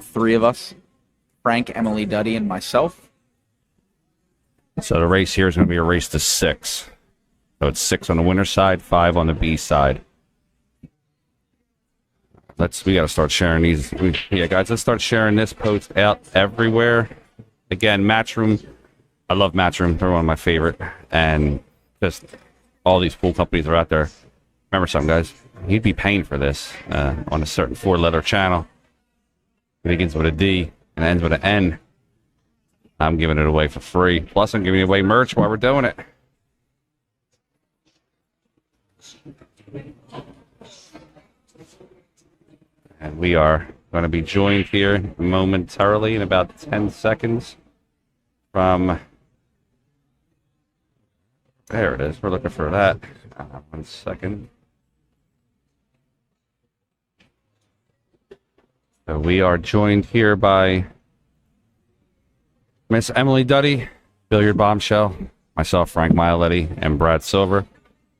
Three of us, Frank, Emily Duddy, and myself. So the race here is going to be a race to 6. So it's 6 on the winner's side, 5 on the B side. We got to start sharing these. Yeah, guys, let's start sharing this post out everywhere. Again, Matchroom. I love Matchroom. They're one of my favorite. And just all these pool companies are out there. Remember something, guys. You'd be paying for this on a certain 4-letter channel. It begins with a D and ends with an N. I'm giving it away for free. Plus, I'm giving away merch while we're doing it. And we are going to be joined here momentarily in about 10 seconds from... There it is. We're looking for that. 1 second. So we are joined here by Miss Emily Duddy, Billiard Bombshell, myself, Frank Miletti, and Brad Silver.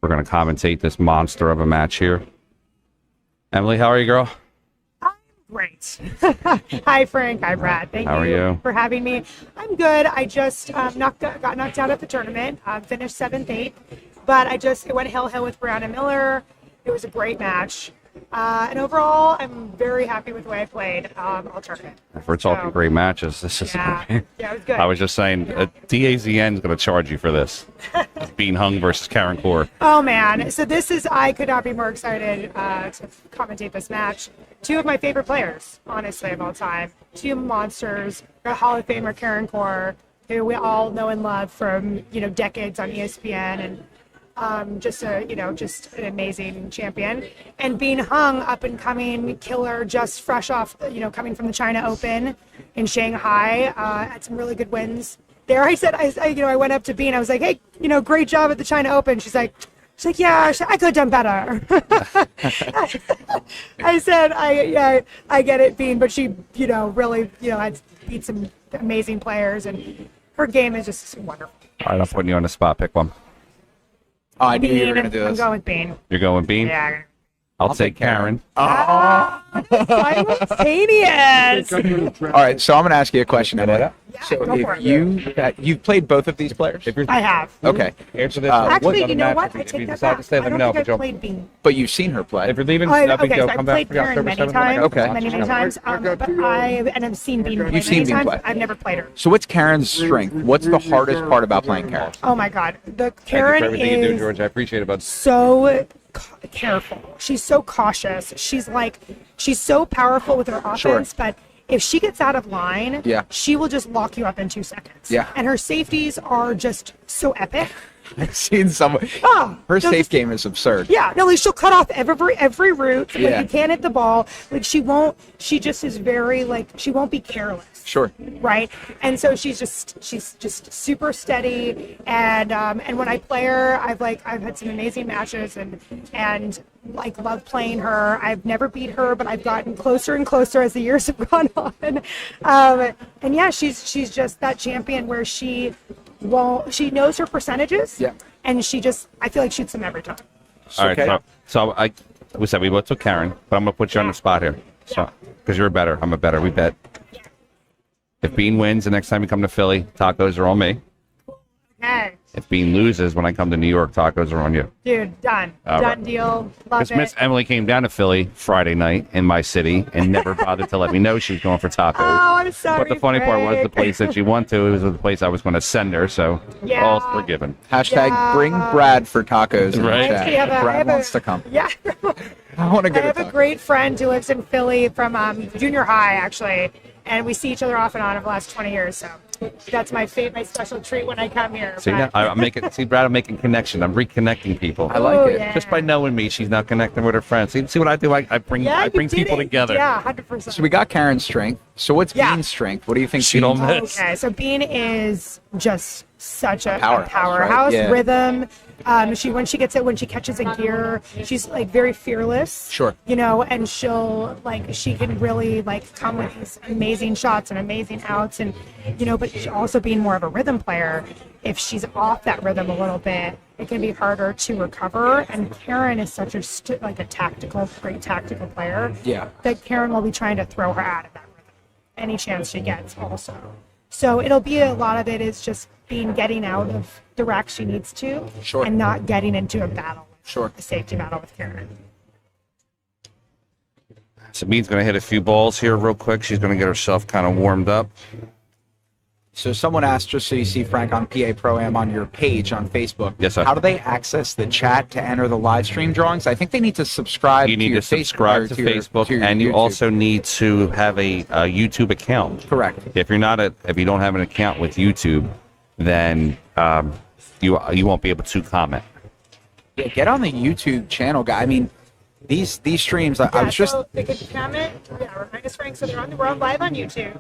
We're going to commentate this monster of a match here. Emily, how are you, girl? I'm great. Hi, Frank. Hi, Brad. Thank you for having me. I'm good. I just got knocked out at the tournament. Finished 7th, 8th. But it went hill with Brianna Miller. It was a great match. And overall, I'm very happy with the way I played all tournament. If we're talking great matches, this is... Yeah, it was good. I was just saying, DAZN is going to charge you for this. Being Hung versus Karen Corr. Oh, man. So I could not be more excited to commentate this match. 2 of my favorite players, honestly, of all time. 2 monsters. Hall of Famer Karen Corr, who we all know and love from, decades on ESPN, and just an amazing champion. And being Hung, up and coming killer, just fresh off, coming from the China Open in Shanghai, had some really good wins there. I went up to Bean. I was like, hey, great job at the China Open. She's like, yeah, I could have done better. I said, I get it, Bean, but she, really, had beat some amazing players, and her game is just wonderful. All right, I'm putting you on the spot. Pick one. Oh, I knew you were going to do this. I'm going with Bean. You're going with Bean? Yeah. I'll take Karen. Simultaneous. All right, so I'm going to ask you a question, Emily. Yeah, So go for if you've played both of these players? I have. Okay. Answer this. Actually, you know what? I If you take that decide back. to stay, I let me don't know. think I've played Bean. But you've seen her play. If you're leaving, Okay, nothing, so come I've back. played Karen many times. Okay. Many times. But I've seen Bean play You've seen many Bean times. play. I've never played her. So what's Karen's strength? What's the hardest part about playing Karen? Oh my God, the Thank you Karen for everything you do, is George. I appreciate it, bud. so careful. She's so cautious. She's so powerful with her offense, Sure. but if she gets out of line, Yeah. she will just lock you up in 2 seconds. Yeah. And her safeties are just so epic. I've seen some. Her no, safe game is absurd. Yeah, no, like she'll cut off every route. Like Yeah. you can't hit the ball. Like she just is very she won't be careless. Sure. Right. And so she's just super steady. And when I play her, I've had some amazing matches and love playing her. I've never beat her, but I've gotten closer and closer as the years have gone on. And yeah, she's just that champion where she knows her percentages. Yeah. And I feel like shoots them every time. All right, Okay. so we said we both took Karen, but I'm going to put you on the spot here. So, because you're better, I'm a better. We bet. If Bean wins the next time you come to Philly, tacos are on me. Okay. If Bean loses when I come to New York, tacos are on you. Dude, done. All Done right. deal. Love Because Miss it. Emily came down to Philly Friday night in my city and never bothered to let me know she was going for tacos. Oh, I'm sorry. But the funny part was the Frank. place that she went to was the place I was going to send her, so Yeah. all's forgiven. Hashtag Yeah. bring Brad for tacos. in the Right. chat. Actually, I Brad have wants to come. Yeah. I want to go I to have a tacos. great friend who lives in Philly from junior high, actually, and we see each other off and on over the last 20 years. So that's my special treat when I come here. See, now, I'm making. See, Brad, I'm making connection. I'm reconnecting people. I like it. Yeah. Just by knowing me, she's not connecting with her friends. See what I do? I bring Yeah, you bring did people it. together. Yeah, 100%. So we got Karen's strength. So what's Yeah. Bean's strength? What do you think? She don't Bean's- miss. Okay, so Bean is just such a powerhouse, right? Yeah. rhythm. When she catches a gear, she's very fearless. Sure. And she can really come with these amazing shots and amazing outs, and but she also being more of a rhythm player, if she's off that rhythm a little bit, it can be harder to recover. And Karen is such a great tactical player. Yeah. That Karen will be trying to throw her out of that rhythm. any chance she gets also. So it'll be a lot of it is just getting out of the rack she needs to, Sure. and not getting into a battle, Sure. a safety battle with Karen. Sabine's going to hit a few balls here real quick. She's going to get herself kind of warmed up. So someone asked, just so you see Frank on PA Pro Am on your page on Facebook. Yes, sir. How do they access the chat to enter the live stream drawings? I think they need to subscribe. You need your to subscribe to Facebook, and you YouTube. also need to have a YouTube account. Correct. If you don't have an account with YouTube, then you won't be able to comment. Yeah, get on the YouTube channel, guy. I mean, these streams. I was just. So they can comment. Yeah, remind us, Frank. So we're on live on YouTube,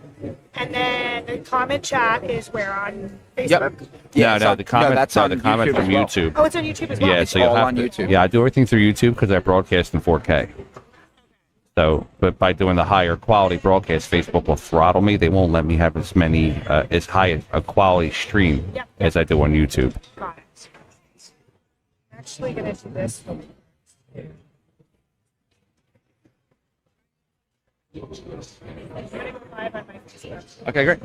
and then the comment chat is where on Facebook. Yep. Yeah, No, the comment. that's No, on the comment YouTube from as well. YouTube. Oh, it's on YouTube as well. Yeah, It's so you'll all have on to, YouTube. Yeah, I do everything through YouTube because I broadcast in 4K. So, but by doing the higher quality broadcast, Facebook will throttle me. They won't let me have as high a quality stream Yep. as I do on YouTube. Got it. I'm actually gonna do this. I'm gonna go live on my Facebook. Okay, great.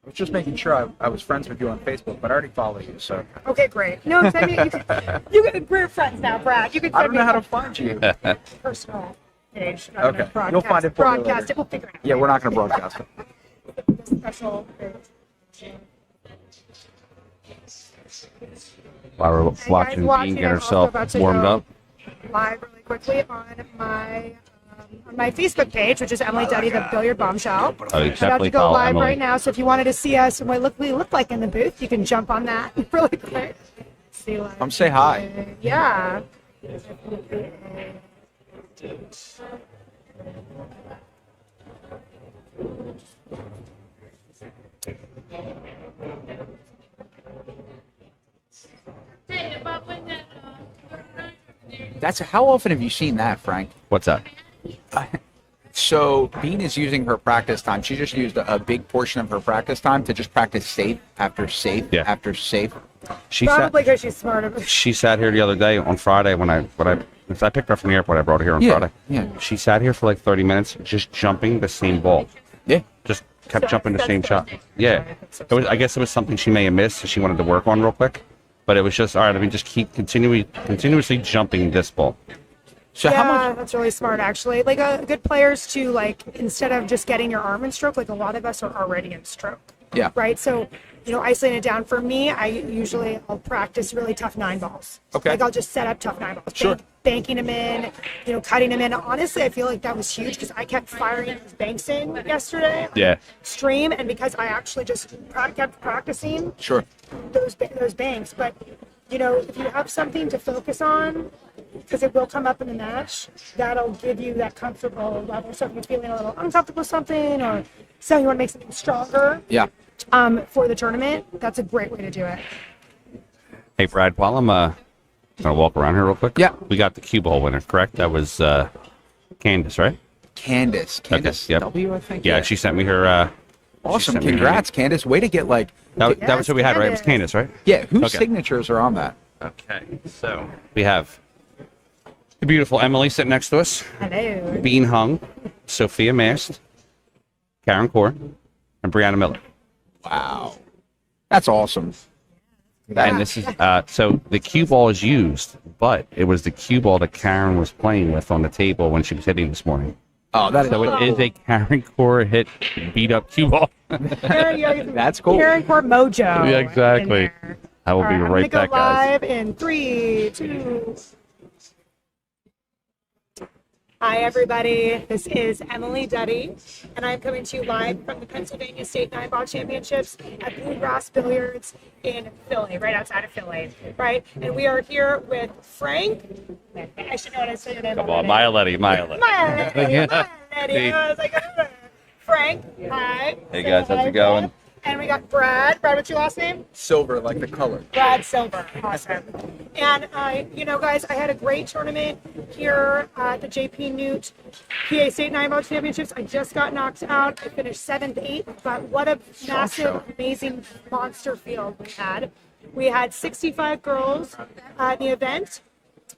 I was just making sure I was friends with you on Facebook, but I already follow you, so Okay, great. No, send me. We're friends now, Brad. You can. I Send don't me know how a to find you. personal page. Okay, you'll find it for me Broadcast later. it. We'll figure it out. Yeah, we're not going to broadcast it. Special page. While we're guys watching watching, Bean get I'm herself also about to warmed go up. Live really quickly on my Facebook page, which is Emily Duddy, the Billiard Bombshell. Oh, you I'm about definitely to go follow live Emily. right now, so if you wanted to see us and what we look like in the booth, you can jump on that really quick. See live. Come say hi. Yeah. That's how often have you seen that, Frank? What's that? So Bean is using her practice time. She just used a big portion of her practice time to just practice safe after safe Yeah. after safe. She Probably sat, because she's smarter. she sat here the other day on Friday when I picked her up from the airport. I brought her here on Yeah, Friday. yeah. She sat here for like 30 minutes just jumping the same ball. Yeah. Just kept jumping the same shot. Yeah. I guess it was something she may have missed, so she wanted to work on real quick. But it was just, all right, let me just keep continuously jumping this ball. So Yeah, how much? that's really smart, actually. Like, good players to, like, instead of just getting your arm in stroke, like a lot of us are already in stroke. Yeah. Right? So, isolating it down. For me, I'll practice really tough 9 balls. Okay. Like, I'll just set up tough 9 balls. Sure. Banking them in, cutting them in. Honestly, I feel like that was huge because I kept firing those banks in yesterday. Yeah. Stream, and because I actually just kept practicing Sure. those banks. But if you have something to focus on, because it will come up in the match, that'll give you that comfortable level. So if you're feeling a little uncomfortable with something, or so you want to make something stronger Yeah. for the tournament, that's a great way to do it. Hey, Brad, while I'm gonna walk around here real quick. Yeah. We got the cue ball winner, correct? That was Candace, right? Candace yep. W, I think. Yeah, she sent me her. Awesome. sent me her Congrats, Candace. Way to get That was who we had, right? It was Candace, right? yeah. Whose Okay. signatures are on that? Okay, so we have the beautiful Emily sitting next to us, Hello. Bean Hung, Sophia Mast, Karen Corr, and Brianna Miller. Wow. That's awesome. And this is so the cue ball is used, but it was the cue ball that Karen was playing with on the table when she was hitting this morning. Oh, that is So it is a Karen Corr hit beat up cue ball. That's cool. Karen Corr mojo. Yeah, exactly. in there. I will All be right, right I'm gonna back, go guys. live in 3, 2. Hi, everybody. This is Emily Duddy, and I'm coming to you live from the Pennsylvania State 9-Ball Championships at Bluegrass Billiards in Philly, right outside of Philly, right? And we are here with Frank. I should know how to say your name. Come on, already. Maya Letty. Maya. I was like, Frank, hi. Hey, Say guys, how's hi, it going? Brad. And we got Brad. Brad, what's your last name? Silver, like the color. Brad Silver. Awesome. And, guys, I had a great tournament here at the JP Newt PA State 9-Ball Championships. I just got knocked out. I finished 7th, 8th, but what a massive, amazing monster field we had. We had 65 girls at the event.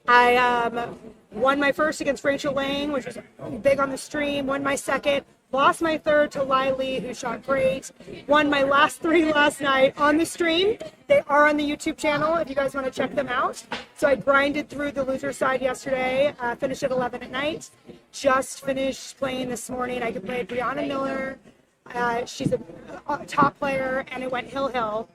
I won my first against Rachel Lang, which was big on the stream. Won my second. Lost my third to Lai Lee, who shot great. Won my last 3 last night on the stream. They are on the YouTube channel if you guys want to check them out. So I grinded through the loser side yesterday, finished at 11 at night. Just finished playing this morning. I played Brianna Miller. She's a top player, and it went hill.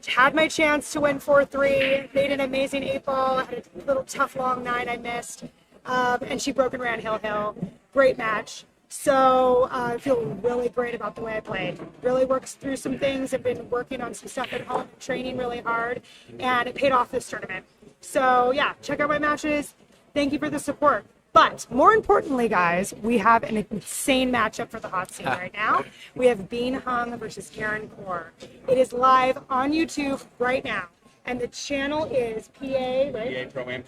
Had my chance to win 4-3, made an amazing 8-ball, had a little tough long 9 I missed, and she broke and ran hill. Great match. So I feel really great about the way I played. Really worked through some things. I've been working on some stuff at home, training really hard, and it paid off this tournament. So yeah, check out my matches. Thank you for the support. But more importantly, guys, we have an insane matchup for the hot seat right now. We have Bean Hung versus Karen Corr. It is live on YouTube right now. And the channel is PA, right?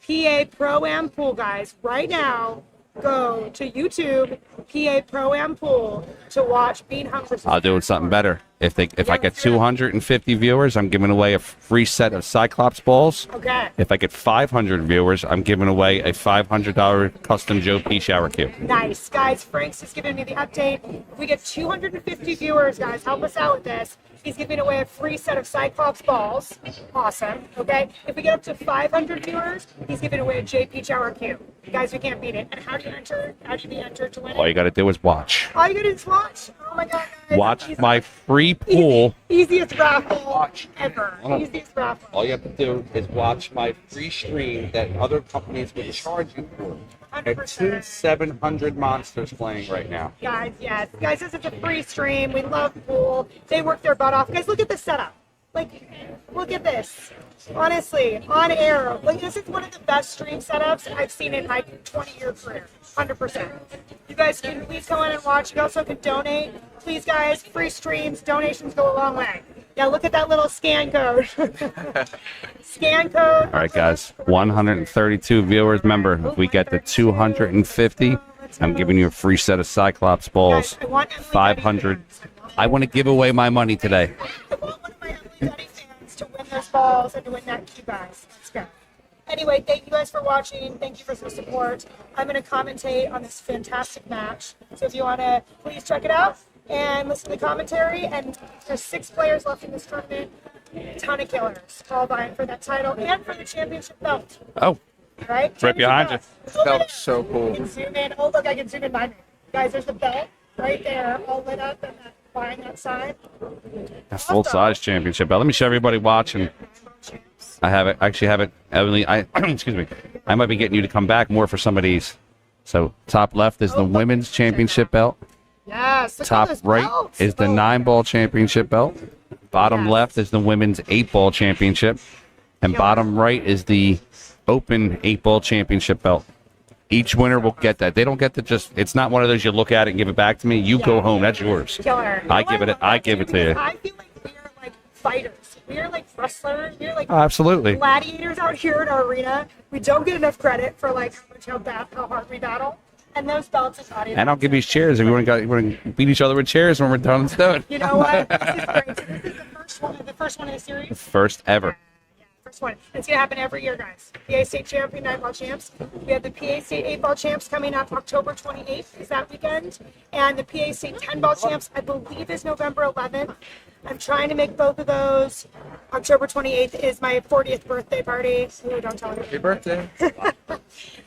PA Pro-Am Pool, guys. Right now, go to YouTube, PA Pro-Am Pool, to watch Bean Hung versus I'll do it something better. If I get 250 viewers, I'm giving away a free set of Cyclops balls. Okay. If I get 500 viewers, I'm giving away a $500 custom Joe Pechauer cue. Nice. Guys, Frank's just giving me the update. If we get 250 viewers, guys, help us out with this. He's giving away a free set of Cyclops balls. Awesome. Okay. If we get up to 500 viewers, he's giving away a J Pechauer cue. Guys, we can't beat it. And how do you enter? How do you be entered to win it? All you got to do is watch. All you gotta do is watch. Oh my god, guys. Watch my free pool. Easiest raffle ever. Hold on. Easiest raffle. All you have to do is watch my free stream that other companies would charge you for. There are 100%. 700 monsters playing right now. Guys, yes. Guys, this is a free stream. We love pool. They work their butt off. Guys, look at the setup. Like, look at this. Honestly, on air. Like, this is one of the best stream setups I've seen in my 20-year career. 100%. You guys can please go in and watch. You also can donate. Please, guys, free streams. Donations go a long way. Yeah, look at that little scan code. Scan code. All right, guys. 132 viewers. Remember, if we get to 250, I'm giving you a free set of Cyclops balls. Guys, I want Emily 500. I want to give away my money today. I want one of my Emily Duddy fans to win those balls and to win that cue, guys. Let's go. Anyway, thank you guys for watching. Thank you for the support. I'm going to commentate on this fantastic match. So if you want to, please check it out and listen to the commentary. And there's 6 players left in this tournament. A ton of killers all vying for that title and for the championship belt. Oh, All right? right behind you. Oh, That look. was so cool. I can zoom in. Oh, look, I can zoom in behind me. Guys, there's the belt right there, all lit up and behind that side. a full-size championship belt. Let me show everybody watching. I have it. I actually have it. Emily, excuse me. I might be getting you to come back more for some of these. So top left is the women's championship belt. Yes. look at Top those right belts. is the Oh, 9-ball championship belt. Bottom Yes. left is the women's 8-ball championship. And Yeah. bottom right is the open 8-ball championship belt. Each winner will get that. They don't get to just, it's not one of those you look at it and give it back to me. You go home. That's yours. Killer. I You know give what it- love I that give too? it to you. Because I feel like we're like fighters. We're like wrestlers. We're like Absolutely. gladiators out here in our arena. We don't get enough credit for like how hard we battle. And those belts is audience. And I'll give you chairs if you want to beat each other with chairs when we're done and done. You know what? This is great. So this is the first one in the series. First ever. Yeah, first one. It's gonna happen every year, guys. PA State Champion, 9-ball champs. We have the PA State 8-ball champs coming up October 28th is that weekend, and the PA State 10-ball champs I believe is November 11th. I'm trying to make both of those. October 28th is my 40th birthday party. Ooh, don't tell me. Happy birthday. But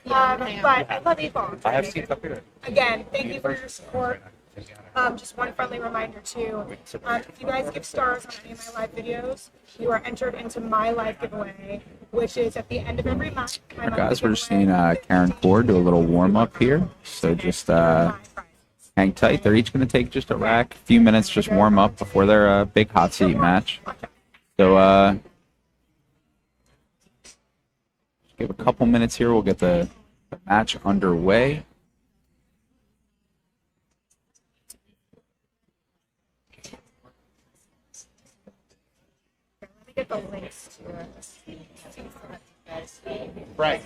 I love 8-ball. I have seats up here. Again, thank you for your support. Just one friendly reminder too. If you guys give stars on any of my live videos, you are entered into my live giveaway, which is at the end of every month. My monthly Guys, we're just giveaway. seeing Karen Corr do a little warm up here. So just My prize. hang tight. They're each going to take just a few minutes, just warm up before their big hot seat match. So just give a couple minutes here. We'll get the match underway. Let me get the links to it. Right.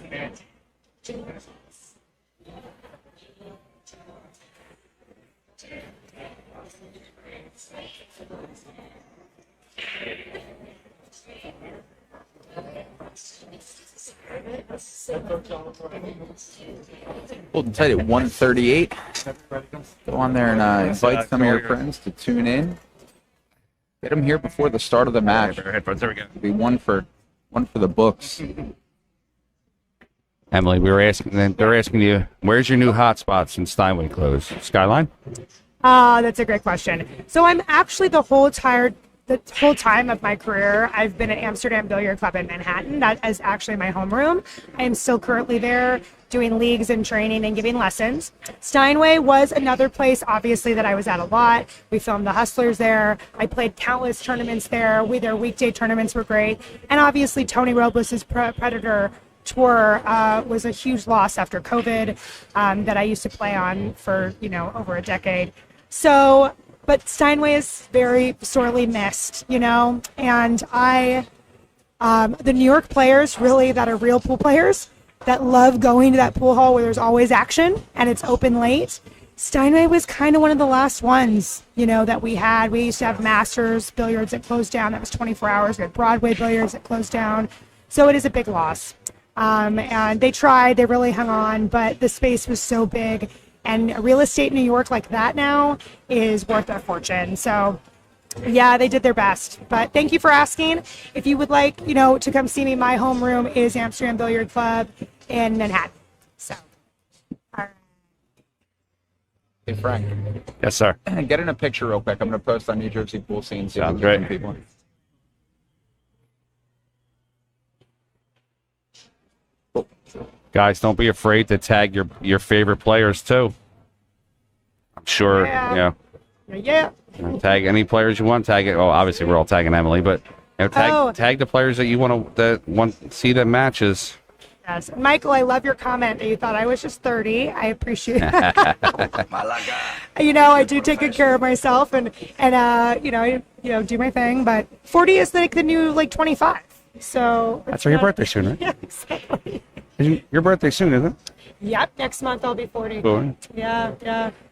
Hold tight at 138. Go on there and invite some of your friends to tune in. Get them here before the start of the match. There we go. It'll be one for the books. Emily, they're asking you, where's your new hotspot since Steinway closed? Skyline? That's a great question. So I'm actually the whole time of my career, I've been at Amsterdam Billiard Club in Manhattan. That is actually my homeroom. I am still currently there doing leagues and training and giving lessons. Steinway was another place, obviously, that I was at a lot. We filmed the Hustlers there. I played countless tournaments there. Their weekday tournaments were great. And obviously, Tony Robles' Predator Tour was a huge loss after COVID that I used to play on for, over a decade. So, but Steinway is very sorely missed, and the New York players really that are real pool players that love going to that pool hall where there's always action and it's open late. Steinway was kind of one of the last ones, that we had. We used to have Masters billiards that closed down. That was 24 hours. We had Broadway billiards that closed down. So it is a big loss. And they tried, they really hung on, but the space was so big. And real estate in New York like that now is worth a fortune. So, yeah, they did their best. But thank you for asking. If you would like, to come see me, my homeroom is Amsterdam Billiard Club in Manhattan. So, all right. Hey, Frank. Yes, sir. Get in a picture real quick. I'm going to post on New Jersey Pool Scene. Sounds great. People. Guys, don't be afraid to tag your favorite players, too. I'm sure, Yeah. tag any players you want. Tag it. Oh, obviously, we're all tagging Emily, but tag the players that you want to see the matches. Yes. Michael, I love your comment that you thought I was just 30. I appreciate that. I do take good care of myself and do my thing, but 40 is like the new 25. So That's your birthday soon, right? Yeah, exactly. Your birthday soon, isn't it? Yep, next month I'll be 40. Cool. Yeah.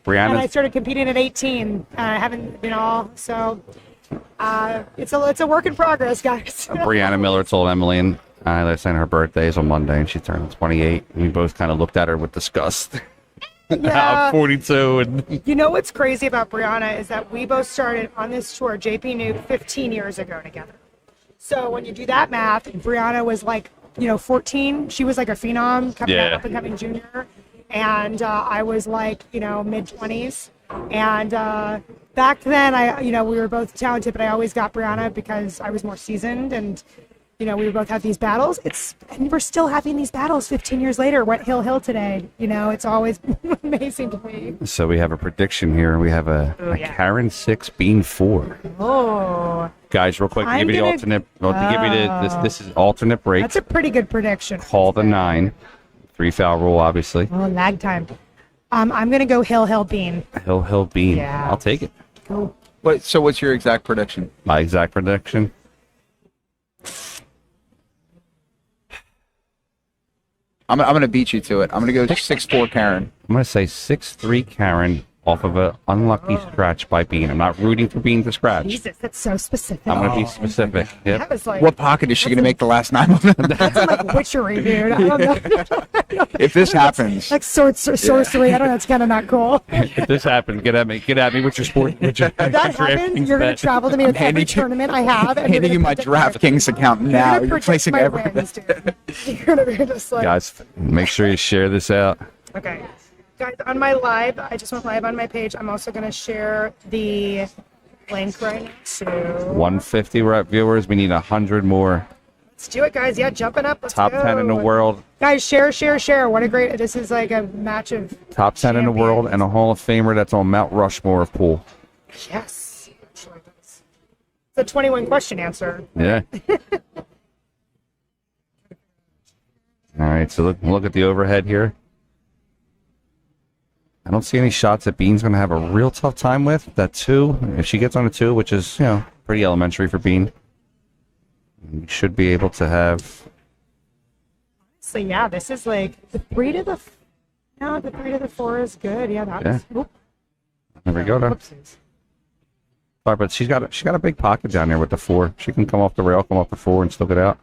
Brianna? And I started competing at 18. I haven't been all, so it's a work in progress, guys. Brianna Miller told Emily and I last night her birthday is on Monday, and she turned 28. And we both kind of looked at her with disgust. Yeah. I'm 42. And You know what's crazy about Brianna is that we both started on this tour, JP Nuke, 15 years ago together. So when you do that math, Brianna was 14. She was like a phenom, up and coming junior. And I was mid-20s. And back then, we were both talented, but I always got Brianna because I was more seasoned. And, we would both have these battles. And we're still having these battles 15 years later. Went hill today. It's always amazing to me. so we have a prediction here. We have a Karen 6, Bean 4. Oh. Guys, real quick, to give you the alternate. Well, to give you this is alternate break. That's a pretty good prediction. Call the 9. 3 foul rule, obviously. Oh, lag time. I'm going to go hill, bean. Hill, Bean. Yeah. I'll take it. Cool. So what's your exact prediction? My exact prediction. I'm going to beat you to it. I'm going to go 6'4" Karen. I'm going to say 6'3" Karen off of an unlucky scratch by Bean. I'm not rooting for Bean to scratch. Jesus, that's so specific. I'm going to be specific. Yep. That was What pocket is she going to make the last 9? That's some witchery, dude. I don't know. If this happens, sorcery. I don't know. It's kind of not cool. If this happens, get at me with your sport. With your If that happens, you're going to travel to me with every tournament I have. And handing you my DraftKings account now. You're placing my everything. wins, dude. You're going to be just Guys, make sure you share this out. Okay. Guys, on my live, I just went live on my page. I'm also going to share the link right now to 150 viewers. We need 100 more. Let's do it, guys. Yeah, jumping up. Let's Top go. 10 in the world. Guys, share. What a great, this is like a match of Top 10 in the world and a Hall of Famer that's on Mount Rushmore of pool. Yes. It's a 21 question answer. Yeah. All right, so look at the overhead here. I don't see any shots that Bean's going to have a real tough time with. That 2, if she gets on a 2, which is, pretty elementary for Bean, we should be able to have. So, yeah, this is like the 3 to the 4 is good. Yeah, that was. There we go. Whoopsies. Sorry, but she's got a big pocket down there with the 4. She can come off the rail, come off the 4, and still get out.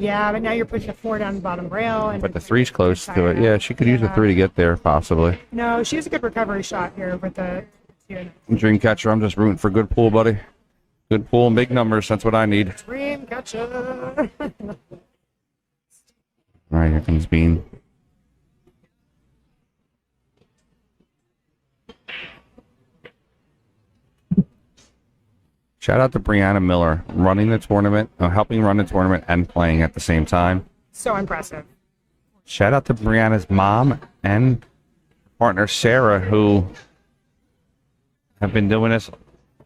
Yeah, but now you're pushing a 4 down the bottom rail. And But the 3's close to it. Yeah, she could use a 3 to get there, possibly. No, she has a good recovery shot here with the. Dreamcatcher, I'm just rooting for good pool, buddy. Good pool and big numbers. That's what I need. Dreamcatcher. All right, here comes Bean. Shout out to Brianna Miller, running the tournament, helping run the tournament and playing at the same time. So impressive. Shout out to Brianna's mom and partner Sarah, who have been doing this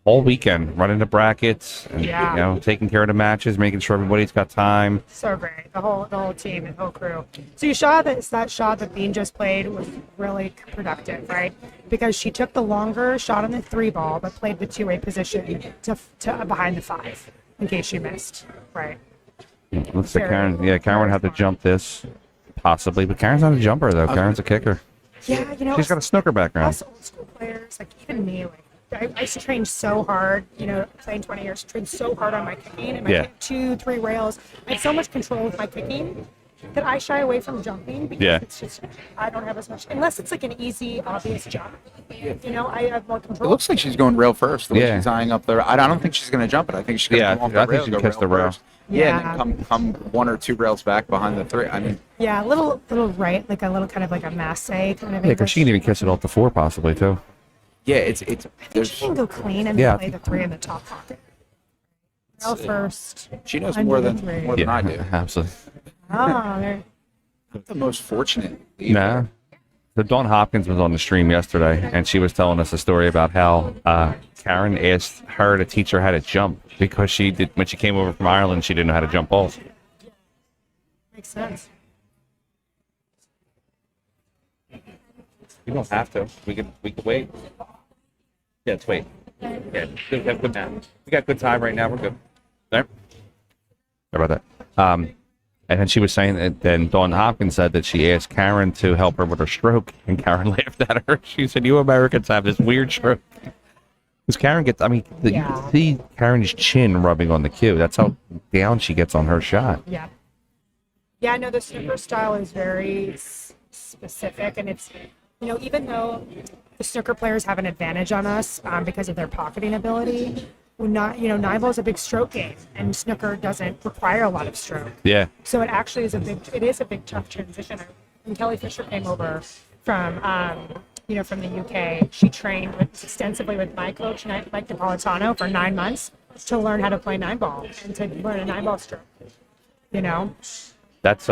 all weekend, running the brackets, and taking care of the matches, making sure everybody's got time. So great, the whole team and whole crew. So you saw that shot that Bean just played was really productive, right? Because she took the longer shot on the 3 ball, but played the 2-way position to behind the 5 in case she missed, right? Looks like Karen. Yeah, Karen would have to jump this, possibly, but Karen's not a jumper though. Karen's a kicker. Yeah, she's got a snooker background. Us old school players, like even me, I used to train so hard, playing 20 years, trained so hard on my kicking and my 2, 3 rails. I have so much control with my kicking that I shy away from jumping because it's just, I don't have as much, unless it's like an easy, obvious jump. I have more control. It looks like she's going rail first. The way she's eyeing up there. I don't think she's going to jump it. I think she's going to come off the rail. I think she kissed the rail. Yeah, and then come 1 or 2 rails back behind the 3. I mean. Yeah, a little right, like a little kind of like a masse kind of. Yeah, because she can even kiss it off the 4 possibly too. Yeah, it's. I think she can go clean and play the 3 in the top pocket. Rail first. She knows more than I do. Absolutely. Oh, the most fortunate. Nah. So Dawn Hopkins was on the stream yesterday, and she was telling us a story about how Karen asked her to teach her how to jump because when she came over from Ireland, she didn't know how to jump balls. Makes sense. You don't have to. We could wait. Yeah, let's wait. Yeah, we have good time. We got good time right now. We're good. There. Sorry about that. And then she was saying that then Dawn Hopkins said that she asked Karen to help her with her stroke, and Karen laughed at her. She said, "You Americans have this weird stroke." Because Karen gets, you can see Karen's chin rubbing on the cue. That's how down she gets on her shot. Yeah. Yeah, no, the snooker style is very specific, and it's, even though the snooker players have an advantage on us because of their pocketing ability, nine ball is a big stroke game, and snooker doesn't require a lot of stroke. Yeah. So it actually is a big tough transition. When Kelly Fisher came over from from the UK, she trained extensively with my coach, Mike Napolitano, for 9 months to learn how to play 9-ball and to learn a 9-ball stroke. That's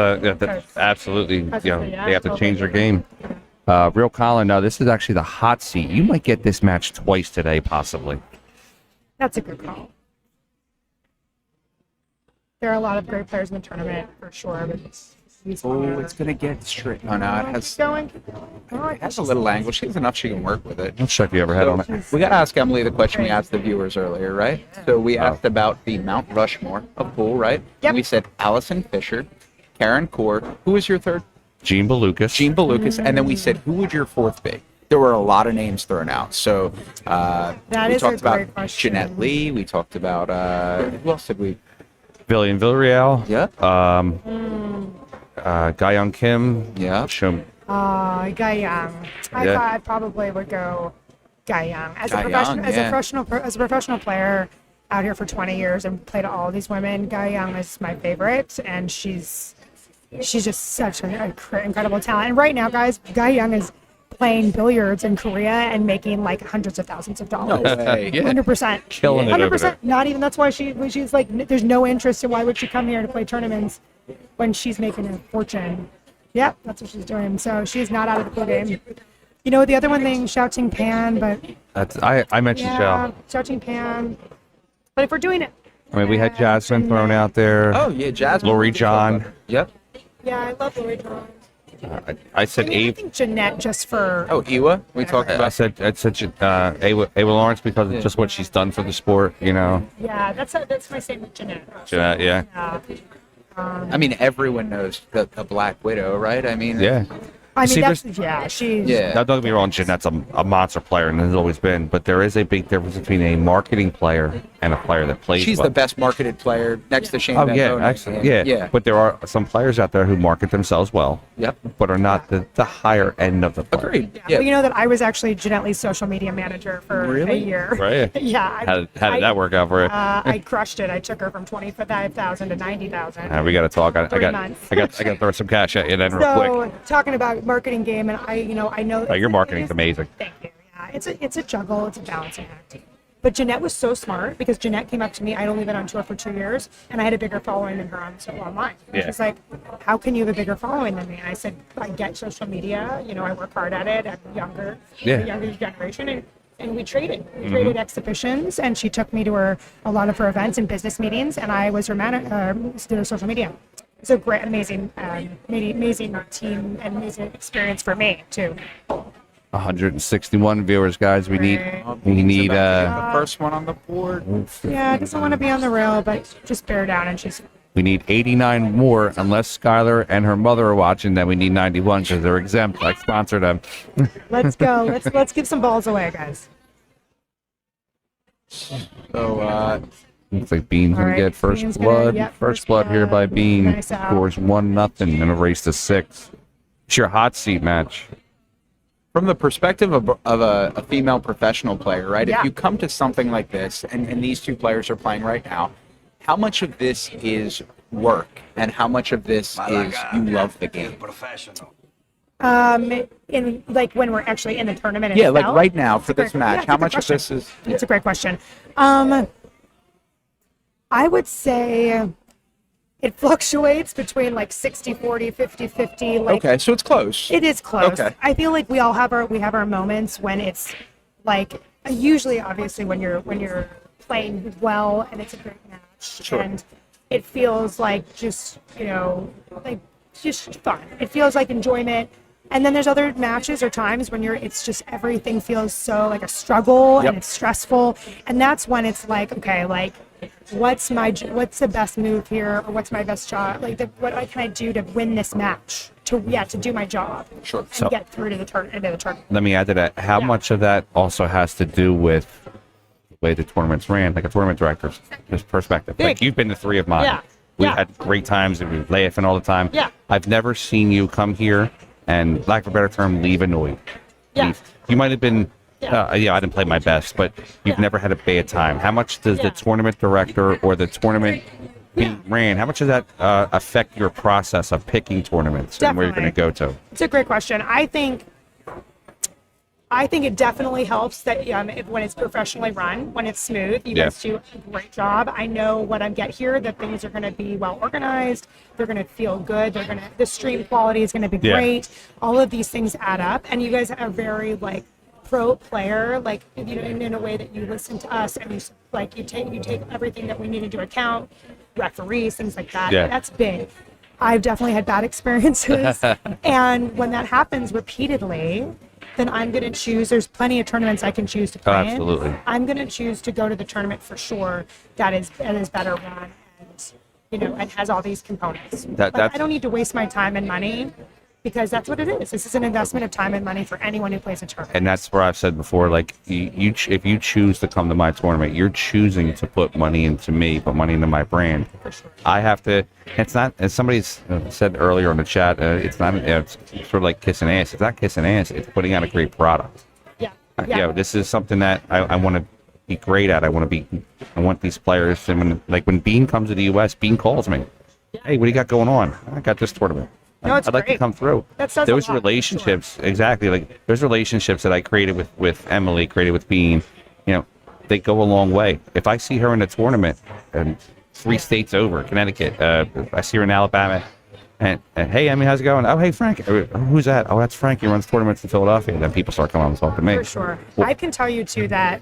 absolutely. They have to change their game. Real Colin, no, this is actually the hot seat. You might get this match twice today, possibly. That's a good call. There are a lot of great players in the tournament, for sure. But it's going to get straight. Oh, no, it has a little angle. She has enough she can work with it. Let's check the overhead on it. We got to ask Emily the question we asked the viewers earlier, right? So we asked about the Mount Rushmore of pool, right? Yep. And we said Allison Fisher, Karen Corr. Who was your third? Jean Belucas. And then we said, who would your 4th be? There were a lot of names thrown out. So we talked about Jeanette Lee. We talked about, who else did we? Villarreal. Yeah. Ga-Young Kim. Yeah. Ga-Young. I thought I probably would go Ga-Young. As a professional player out here for 20 years and played all these women, Ga-Young is my favorite, and she's just such an incredible talent. And right now, guys, Ga-Young is playing billiards in Korea and making like hundreds of thousands of dollars. No way. 100%. Killing it 100%. over there. Not even, that's why she's like, there's no interest in why would she come here to play tournaments when she's making a fortune. Yep, that's what she's doing. So she's not out of the pool game. The other one thing, Shouting Pan, but... I mentioned Shouting Pan. But if we're doing it... we had Jasmine thrown out there. Oh, yeah, Jasmine. Lori John. Yep. Yeah, I love Lori John. I said I think Jeanette just for... Oh, Iwa? We talked about... I said Ava Lawrence because of just what she's done for the sport, Yeah, that's my same with Jeanette. Jeanette, yeah. I mean, everyone knows the Black Widow, right? I mean... Yeah. I mean, See, she's. Yeah. Now, don't get me wrong, Jeanette's a monster player and has always been, but there is a big difference between a marketing player and a player that plays She's well. the best marketed player next to Shane Oh, Van yeah, Bonen. actually, yeah. But there are some players out there who market themselves well, Yep. but are not the higher end of the player. Agreed. Yeah. Well, you know that I was actually Jeanette Lee's social media manager for a Really? year. Right. Yeah. How did that work out for you? I crushed it. I took her from 25,000 to 90,000. We got to talk. I 3 got months. to throw some cash at you then real quick. So talking about marketing game, and I know. Oh, your marketing's amazing. Thank you. Yeah, it's a juggle. It's a balancing act. But Jeanette was so smart because Jeanette came up to me. I'd only been on tour for 2 years, and I had a bigger following than her online. And Yeah. she's like, "How can you have a bigger following than me?" And I said, "I get social media. I work hard at it. I'm younger, the younger generation, and we traded. We traded exhibitions, and she took me to a lot of her events and business meetings, and I was her did her social media. It's a great, amazing team and amazing experience for me too. 161 viewers, guys. We need the first one on the board. Yeah, doesn't want to be on the rail, but just bear down, and she's. we need 89 more. Unless Skylar and her mother are watching, then we need 91 because they're exempt. I sponsor them. Let's go. Let's give some balls away, guys. So, Looks like Bean's All gonna right, get first Bean's blood. gonna- First blood here by Bean. Nice out. Scores 1-0 in a race to 6. It's your hot seat match. from the perspective of a female professional player, right? Yeah. If you come to something like this, and these two players are playing right now, how much of this is work, and how much of this is you love the game? In like when we're actually in the tournament. Yeah, like itself? right now for this Yeah, match, it's how a good much of question. this is? It's a great question. I would say it fluctuates between like 60-40, 50-50. Like, Okay, so it's close. it is close. Okay. I feel like we have our moments when it's like usually obviously when you're playing well and it's a great match Sure. and it feels like just like just fun. It feels like enjoyment. And then there's other matches or times when it's just everything feels so like a struggle Yep. and it's stressful. And that's when it's like, okay, like what's the best move here, or what's my best shot? Like what can I do to win this match? To do my job. Sure. And So- get through to the tournament. Let me add to that. How Yeah. much of that also has to do with the way the tournaments ran, like a tournament director's perspective? Like Big. you've been to 3 of mine. Yeah. We've Yeah. had great times and we laughing all the time. Yeah. I've never seen you come here and, lack of a better term, leave annoyed. Yeah. You might have been, Yeah. I didn't play my best, but you've Yeah. never had a bad time. How much does the Yeah. tournament director or the tournament being ran, how much does that affect your process of picking tournaments and where you're going to go to? It's a great question. I think it definitely helps that when it's professionally run, when it's smooth, you Yeah. guys do a great job. I know when I get here that things are going to be well organized. They're going to feel good. The stream quality is going to be Yeah. great. All of these things add up, and you guys are very like pro player, like in a way that you listen to us and you take everything that we need into account, referees, things like that. Yeah. That's big. I've definitely had bad experiences, and when that happens repeatedly, then I'm going to choose. There's plenty of tournaments I can choose to play Absolutely. in. I'm going to choose to go to the tournament for sure that is better run and has all these components. But that's- I don't need to waste my time and money because that's what it is. This is an investment of time and money for anyone who plays a tournament. And that's where I've said before, like if you choose to come to my tournament, you're choosing to put money into me, put money into my brand. For sure. I have to. It's not, as somebody's said earlier in the chat. It's not. It's sort of like kissing ass. It's not kissing ass. It's putting out a great product. Yeah. This is something that I want to be great at. I want these players. And when Bean comes to the U.S., Bean calls me. Hey, what do you got going on? I got this tournament. No, it's I'd like to great. come through. That says a Those lot, for relationships, exactly. Like those relationships that I created with Emily, created with Bean, they go a long way. If I see her in a tournament and 3 states over, Connecticut, I see her in Alabama, and hey, Emmy, how's it going? Oh, hey, Frank. Who's that? Oh, that's Frank. He runs tournaments in Philadelphia. And then people start coming and talk to me. For sure. Well- I can tell you too that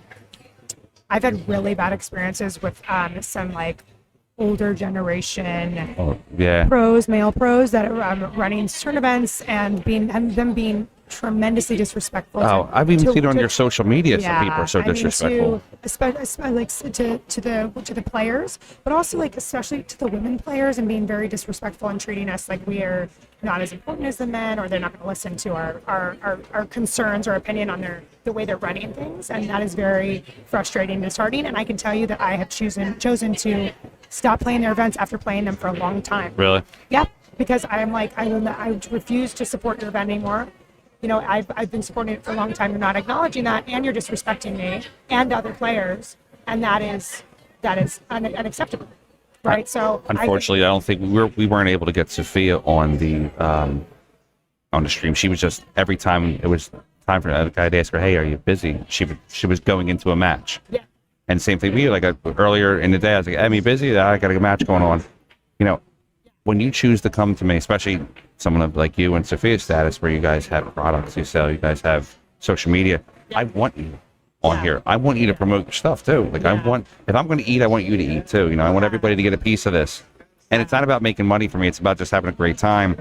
I've had really bad experiences with some like older generation Oh, yeah. male pros that are running tournaments and them being tremendously disrespectful. Oh, I've even seen it on your social media. Some people are so disrespectful. To the players, but also like especially to the women players, and being very disrespectful and treating us like we are not as important as the men, or they're not going to listen to our concerns or opinion on the way they're running things, and that is very frustrating and disheartening. And I can tell you that I have chosen to stop playing their events after playing them for a long time. Really? Yeah, because I'm like I refuse to support your event anymore. You know, I've been supporting it for a long time. You're not acknowledging that, and you're disrespecting me and other players, and that is unacceptable, right? So unfortunately, I don't think we weren't able to get Sophia on the stream. She was just, every time it was time for a guy to ask her, "Hey, are you busy?" She was going into a match. Yeah. And same thing with you. Like earlier in the day, I was like, "Am you busy? I got a match going on." You know, when you choose to come to me, especially someone like you and Sophia's status, where you guys have products you sell, you guys have social media, I want you on here. I want you to promote your stuff too. Like if I'm going to eat, I want you to eat too. You know, I want everybody to get a piece of this. And it's not about making money for me. It's about just having a great time.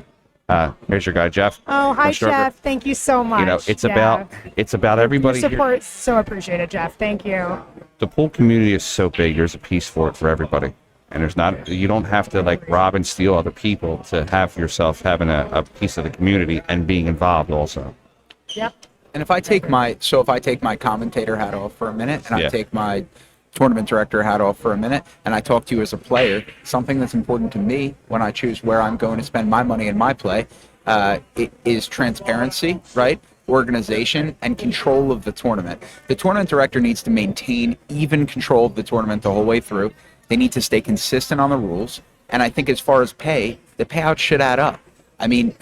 Here's your guy, Jeff. Oh, hi, Jeff. Thank you so much. You know, it's about everybody. Your support is so appreciated, Jeff. Thank you. The pool community is so big. There's a piece for it for everybody. And you don't have to like rob and steal other people to have yourself having a piece of the community and being involved also. Yep. And if I take my commentator hat off for a minute, and I take my tournament director hat off for a minute, and I talk to you as a player, something that's important to me when I choose where I'm going to spend my money in my play, it is transparency, right? Organization and control of the tournament. The tournament director needs to maintain even control of the tournament the whole way through. They need to stay consistent on the rules. And I think as far as pay, the payouts should add up. I mean,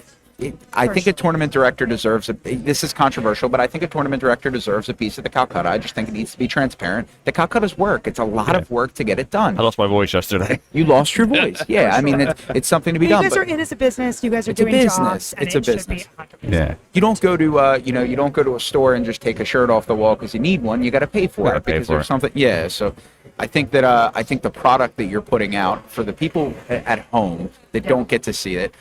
I think a tournament director deserves this is controversial, but I think a tournament director deserves a piece of the Calcutta. I just think it needs to be transparent. The Calcutta's work. It's a lot of work to get it done. I lost my voice yesterday. You lost your voice. Yeah, I mean, it's something to be done. It is a business. You guys are doing jobs. It's a business. Yeah. You don't go to you don't go to a store and just take a shirt off the wall because you need one. You got to pay for it because there's something. Yeah. So I think that the product that you're putting out for the people at home that don't get to see it,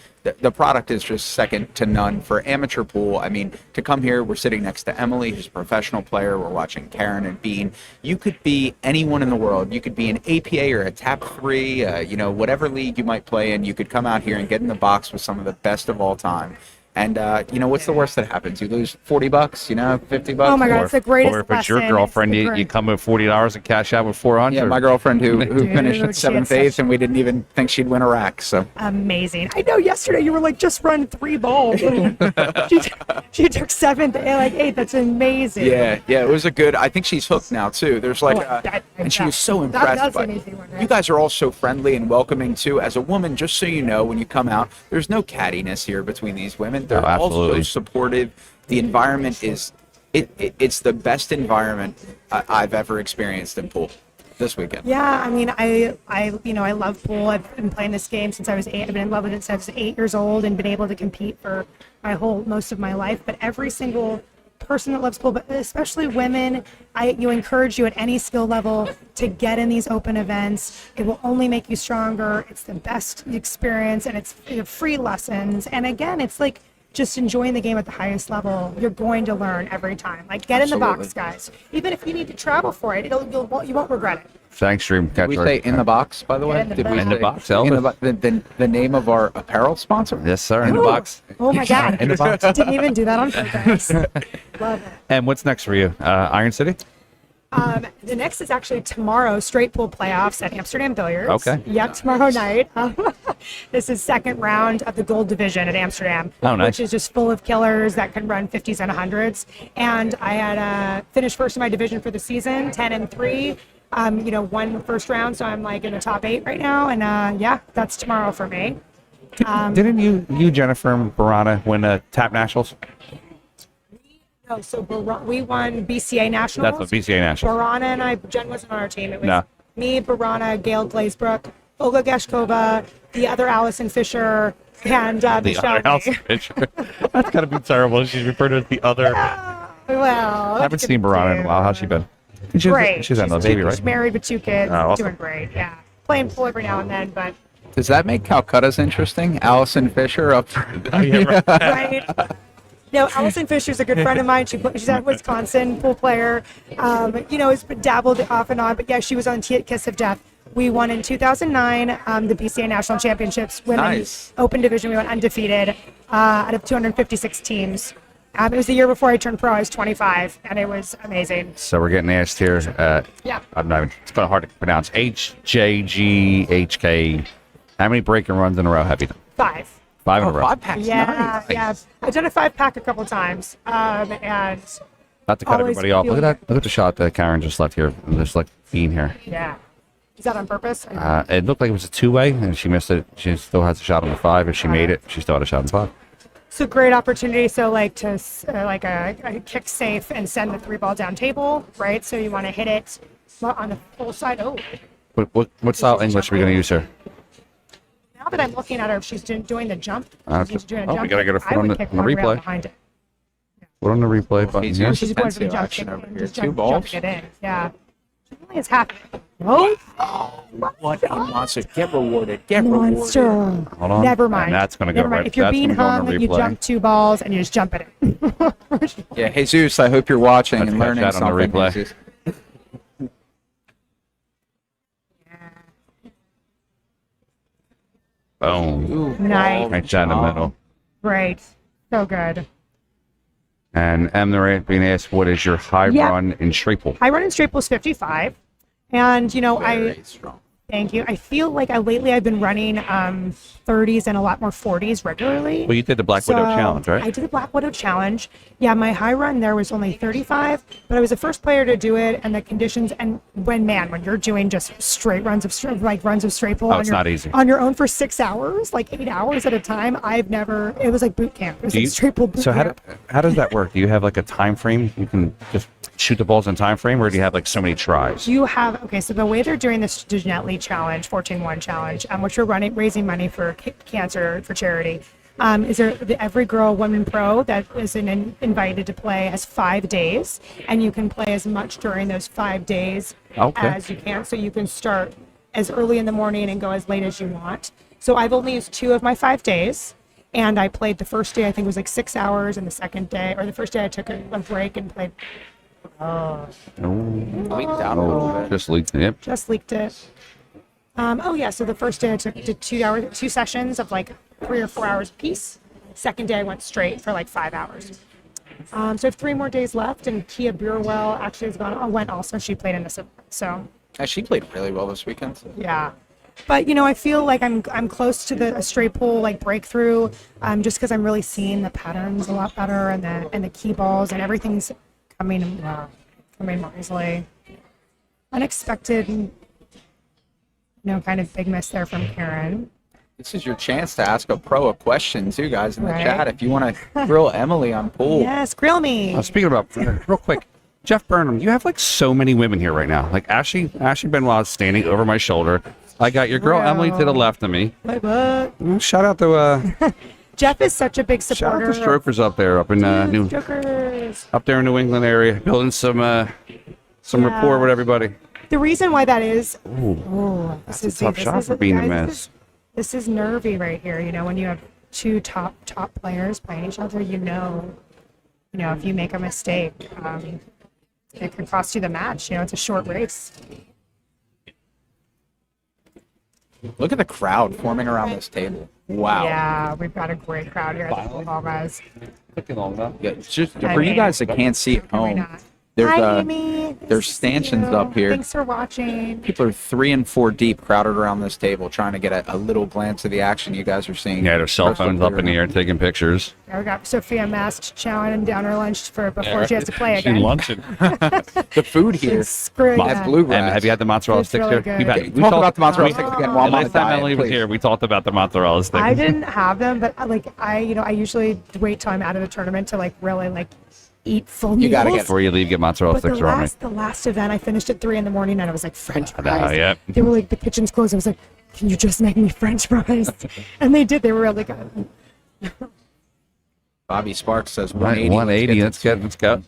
the product is just second to none for amateur pool. I mean, to come here, we're sitting next to Emily, who's a professional player. We're watching Karen and Bean. You could be anyone in the world. You could be an APA or a TAP 3, whatever league you might play in. You could come out here and get in the box with some of the best of all time. And, what's the worst that happens? You lose $40, $50. Oh, my God, it's the greatest Or if it's your girlfriend, you come with $40 and cash out with $400. Yeah, my girlfriend who finished 7th, 8th, and we didn't even think she'd win a rack. So amazing. I know yesterday you were like, just run 3 balls. she took 7th and 8th. That's amazing. Yeah, it was I think she's hooked now, too. There's and she was so impressed by it. You guys are all so friendly and welcoming, too. As a woman, just so you know, when you come out, there's no cattiness here between these women. They're also supportive. The environment it's the best environment I've ever experienced in pool this weekend. Yeah, I mean, I love pool. I've been playing this game since I was 8. I've been in love with it since I was 8 years old and been able to compete for most of my life. But every single person that loves pool, but especially women, you encourage you at any skill level to get in these open events. It will only make you stronger. It's the best experience, and it's free lessons. And again, it's like just enjoying the game at the highest level. You're going to learn every time. Like, get in the box, guys. Even if you need to travel for it, you won't regret it. Thanks, Dream. Did we say in the box, by the way? Did we in the box, Elvis? The name of our apparel sponsor? Yes, sir. In the box. Oh my God. In the box. Didn't even do that on purpose. Love it. And what's next for you? Iron City? The next is actually tomorrow, straight pool playoffs at Amsterdam Billiards. Okay. Yep, tomorrow night. This is second round of the gold division at Amsterdam, which is just full of killers that can run 50s and 100s. And I had finished first in my division for the season, 10-3. Won first round, so I'm like in the top 8 right now. And that's tomorrow for me. Didn't you, Jennifer and Barana, win TAP Nationals? No, so we won BCA Nationals. That's what BCA Nationals. Barana and Jen wasn't on our team. It was me, Barana, Gail Glazebrook, Olga Gashkova, the other Allison Fisher, and Michelle. Allison Fisher. That's got to be terrible. She's referred to as the other. Well, I haven't seen Barana in a while. How's she been? Great. She's having a baby, right? She's married with 2 kids. Awesome. Doing great, yeah. Playing pool every now and then, but... Does that make Calcutta's interesting? Allison Fisher up. Right. No, Allison Fisher's a good friend of mine. She's at Wisconsin, pool player. Has dabbled off and on, but yeah, she was on Kiss of Death. We won in 2009 the BCA National Championships Women's Open Division. We went undefeated out of 256 teams. It was the year before I turned pro. I was 25, and it was amazing. So we're getting asked here. Yeah. I'm not even, it's kind of hard to pronounce. HJGHK. How many break and runs in a row have you done? 5. 5 in a row. 5 packs. Yeah, Nice. yeah. I've done a 5-pack a couple times, and Not to cut always everybody off. Look at feel- that. Look at the shot that Karen just left here. There's like bean here. yeah. Is that on purpose? It looked like it was a 2-way, and she missed it. She still has a shot on the 5. If she made it, she still had a shot on the 5. So great opportunity. So like a kick safe and send the 3-ball down table, right? So you want to hit it on the full side. Oh, What style English are we going to use here? now that I'm looking at her, if she's doing the jump, she's doing a we jump. gotta get her foot I on would the kick one rail replay. behind it. Put on the replay button He's here. used She's going for the Defensive jump action kick over and here. just 2 balls. jumping it in. Yeah. She only is half. Oh, What a monster. Get rewarded. Get monster. rewarded. Hold on. Never mind. And that's going to go Never mind. right. If you're that's being gonna go on hung, the you replay. jump 2 balls and you just jump it in. Yeah, Jesus, I hope you're watching Let's and catch learning that on the something. replay. Jesus. Boom. Ooh, Nice. Right down the middle. Great. So good. And Emily being asked, what is your high Yeah. run in straight pool? I run in straight pools 55. And, Very strong. Thank you. I feel like lately I've been running 30s and a lot more 40s regularly. Well, you did the Black Widow So, Challenge, right? I did the Black Widow Challenge. Yeah, my high run there was only 35, but I was the first player to do it, and the conditions. And when you're doing just straight runs of straight pool, it's not easy. on your own for 6 hours, like 8 hours at a time. It was like boot camp. It was like straight pool boot So camp. how does that work? Do you have like a time frame? You can just shoot the balls in time frame, or do you have like so many tries? You have so the way they're doing this Jeanette challenge, 14-1 challenge, which we're raising money for cancer for charity. Is there every girl, woman pro that is invited to play has 5 days, and you can play as much during those 5 days as you can. So you can start as early in the morning and go as late as you want. So I've only used 2 of my 5 days. And I played the first day, I think it was like 6 hours, and the second day, or the first day I took a break and played. Leaked out a little bit. Just leaked it. Yep. Just leaked it. So the first day I did 2 sessions of like 3 or 4 hours apiece. Second day I went straight for like 5 hours. So I have 3 more days left, and Kia Burwell actually went also. She played in this, so She played really well this weekend. yeah. But I feel like I'm close to a straight pool like breakthrough, just because I'm really seeing the patterns a lot better, and the key balls and everything's coming more easily. Unexpected, kind of big miss there from Karen. This is your chance to ask a pro a question too, guys, in the Right. chat. If you want to grill Emily on pool. Yes, grill me. Speaking about real quick, Jeff Burnham, you have like so many women here right now. Like Ashley Benoit is standing over my shoulder. I got your girl Wow. Emily to the left of me. My butt. Shout out to Jeff is such a big shout supporter. out to Strokers up there, up in Jokers. up there in New England area, building some rapport with everybody. The reason why that is, That's a tough shot for being a miss. This is nervy right here. When you have 2 top players playing each other, if you make a mistake, it could cost you the match. It's a short race. Look at the crowd forming around this table. Wow. Yeah, we've got a great crowd here at the pool hall, guys. Yeah, it's just for you guys that can't see at Why home. not? There's Hi, Amy. Nice there's to see stanchions you. up here. Thanks for watching. People are 3 and 4 deep, crowded around this table, trying to get a little glance of the action you guys are seeing. Yeah, their cell phones up in the air taking pictures. There we got Sophia masked chowing down her lunch before she has to play She's again. lunching. The food here Screw at that. Bluegrass. And have you had the mozzarella It's sticks really here? good. We've Talk about the mozzarella sticks again while I'm on the Last time diet, Emily was please. here, we talked about the mozzarella sticks. I didn't have them, but I usually wait till I'm out of the tournament to really eat full meals. You gotta get Before you leave, get mozzarella But sticks around me. the last event, I finished at 3 in the morning, and I was like, French fries. Yep. They were like, the kitchen's closed. I was like, can you just make me French fries? And they did. They were really good. Bobby Sparks says Right, 180. 180. Let's go.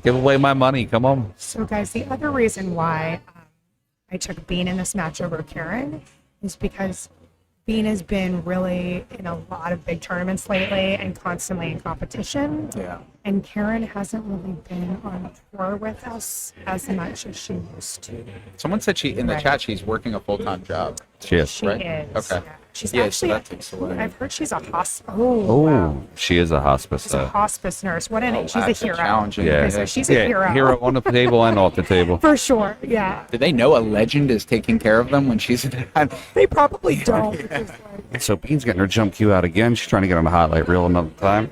Give away my money. Come on. So, guys, the other reason why I took Bean in this match over Karen is because Bean has been really in a lot of big tournaments lately and constantly in competition. Yeah. And Karen hasn't really been on tour with us as much as she used to. Someone said in the Right. chat she's working a full-time job. She is. She Right? is. Okay. Yeah. She's Yeah, so actually, that takes away. I've heard she's a hospice. Oh, Wow. she is a hospice. She's a hospice nurse. What an she's a That's hero. challenging. Yeah. She's a hero. Hero on the table and off the table. For sure. Yeah. Do they know a legend is taking care of them when she's in that? They probably don't. Because, like, So Bean's getting her jump cue out again. She's trying to get on the highlight reel another time.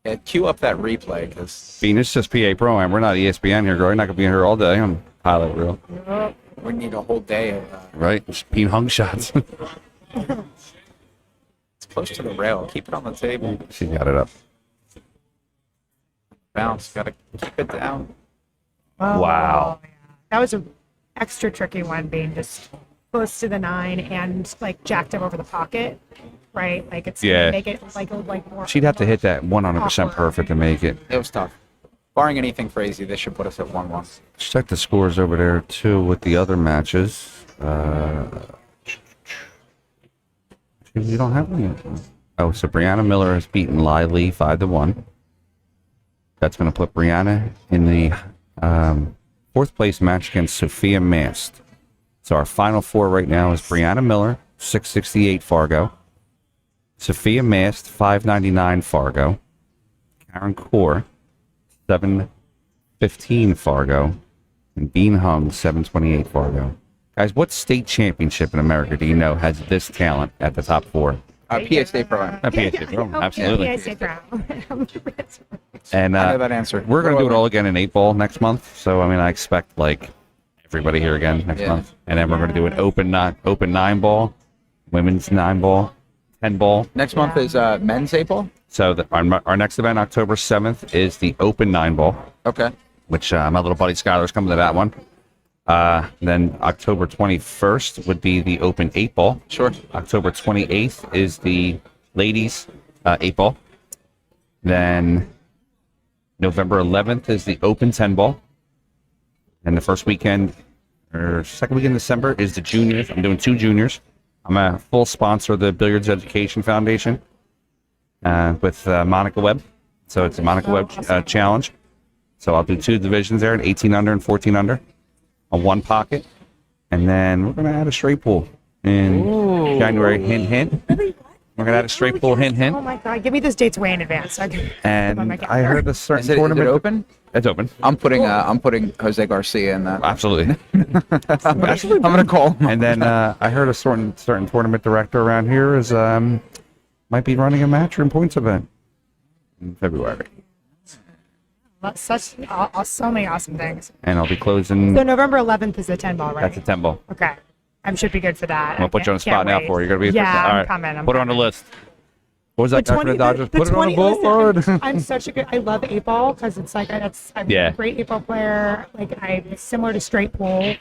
Yeah, cue up that replay because Bean, it's just PA Pro, and we're not ESPN here, girl. You're not going to be here all day on highlight reel. we need a whole day of Right? Just Bean hung shots. it's close to the rail. Keep it on the table. She got it up. Bounce. Got to keep it down. Wow. yeah. That was an extra tricky one, being just close to the 9 and like jacked up over the pocket, right? Like it's Yeah. gonna make it like more. She'd have to hit that 100% perfect to make it. It was tough. Barring anything crazy, this should put us at 1-1. Let's check the scores over there, too, with the other matches. We don't have any. Oh, so Brianna Miller has beaten Lai Lee 5-1. That's going to put Brianna in the fourth place match against Sophia Mast. So our final four right now is Brianna Miller, 668 Fargo. Sophia Mast, 599 Fargo. Karen Corr, 715 Fargo. And Bean Hung, 728 Fargo. Guys, what state championship in America do you know has this talent at the top four? PA State Pro. PA State Pro, absolutely. PA State Pro. And I know that answer. we're going to do it all again in 8-ball next month. So, I mean, I expect, like, everybody here again next Yeah. month. And then we're going to do an open 9-ball, women's 9-ball, 10-ball. Next month is men's 8-ball? So our next event, October 7th, is the open 9-ball, Okay. which my little buddy Skylar's coming to that one. Then October 21st would be the open 8-ball. Sure. October 28th is the ladies 8-ball. Then November 11th is the open 10-ball. And the first weekend, or second weekend in December, is the juniors. I'm doing 2 juniors. I'm a full sponsor of the Billiards Education Foundation with Monica Webb. So it's a Monica Webb challenge. So I'll do 2 divisions there, an 18 under and 14 under, on 1 pocket. And then we're going to add a straight pool in January. Hint, hint. We're going to add a straight pool. Hint, hint. Oh my God! Give me those dates way in advance. So I can And I heard a certain Is it tournament. open? It's open. I'm putting Jose Garcia in that. Absolutely. I'm gonna call him. And then I heard a certain tournament director around here is might be running a matchroom points event in February. so many awesome things. And I'll be closing. So November 11th is the 10-ball, right? That's a 10-ball. Okay. I should be good for that. I'm going to put you on the spot now for you. You're going to be the first one. All I'm right. coming. Put it on the list. What was that guy for the Dodgers? The Put it on the 20 board. listen, I'm such a good. I love 8-ball because it's like I'm Yeah. a great 8-ball player. Like I'm similar to straight pool,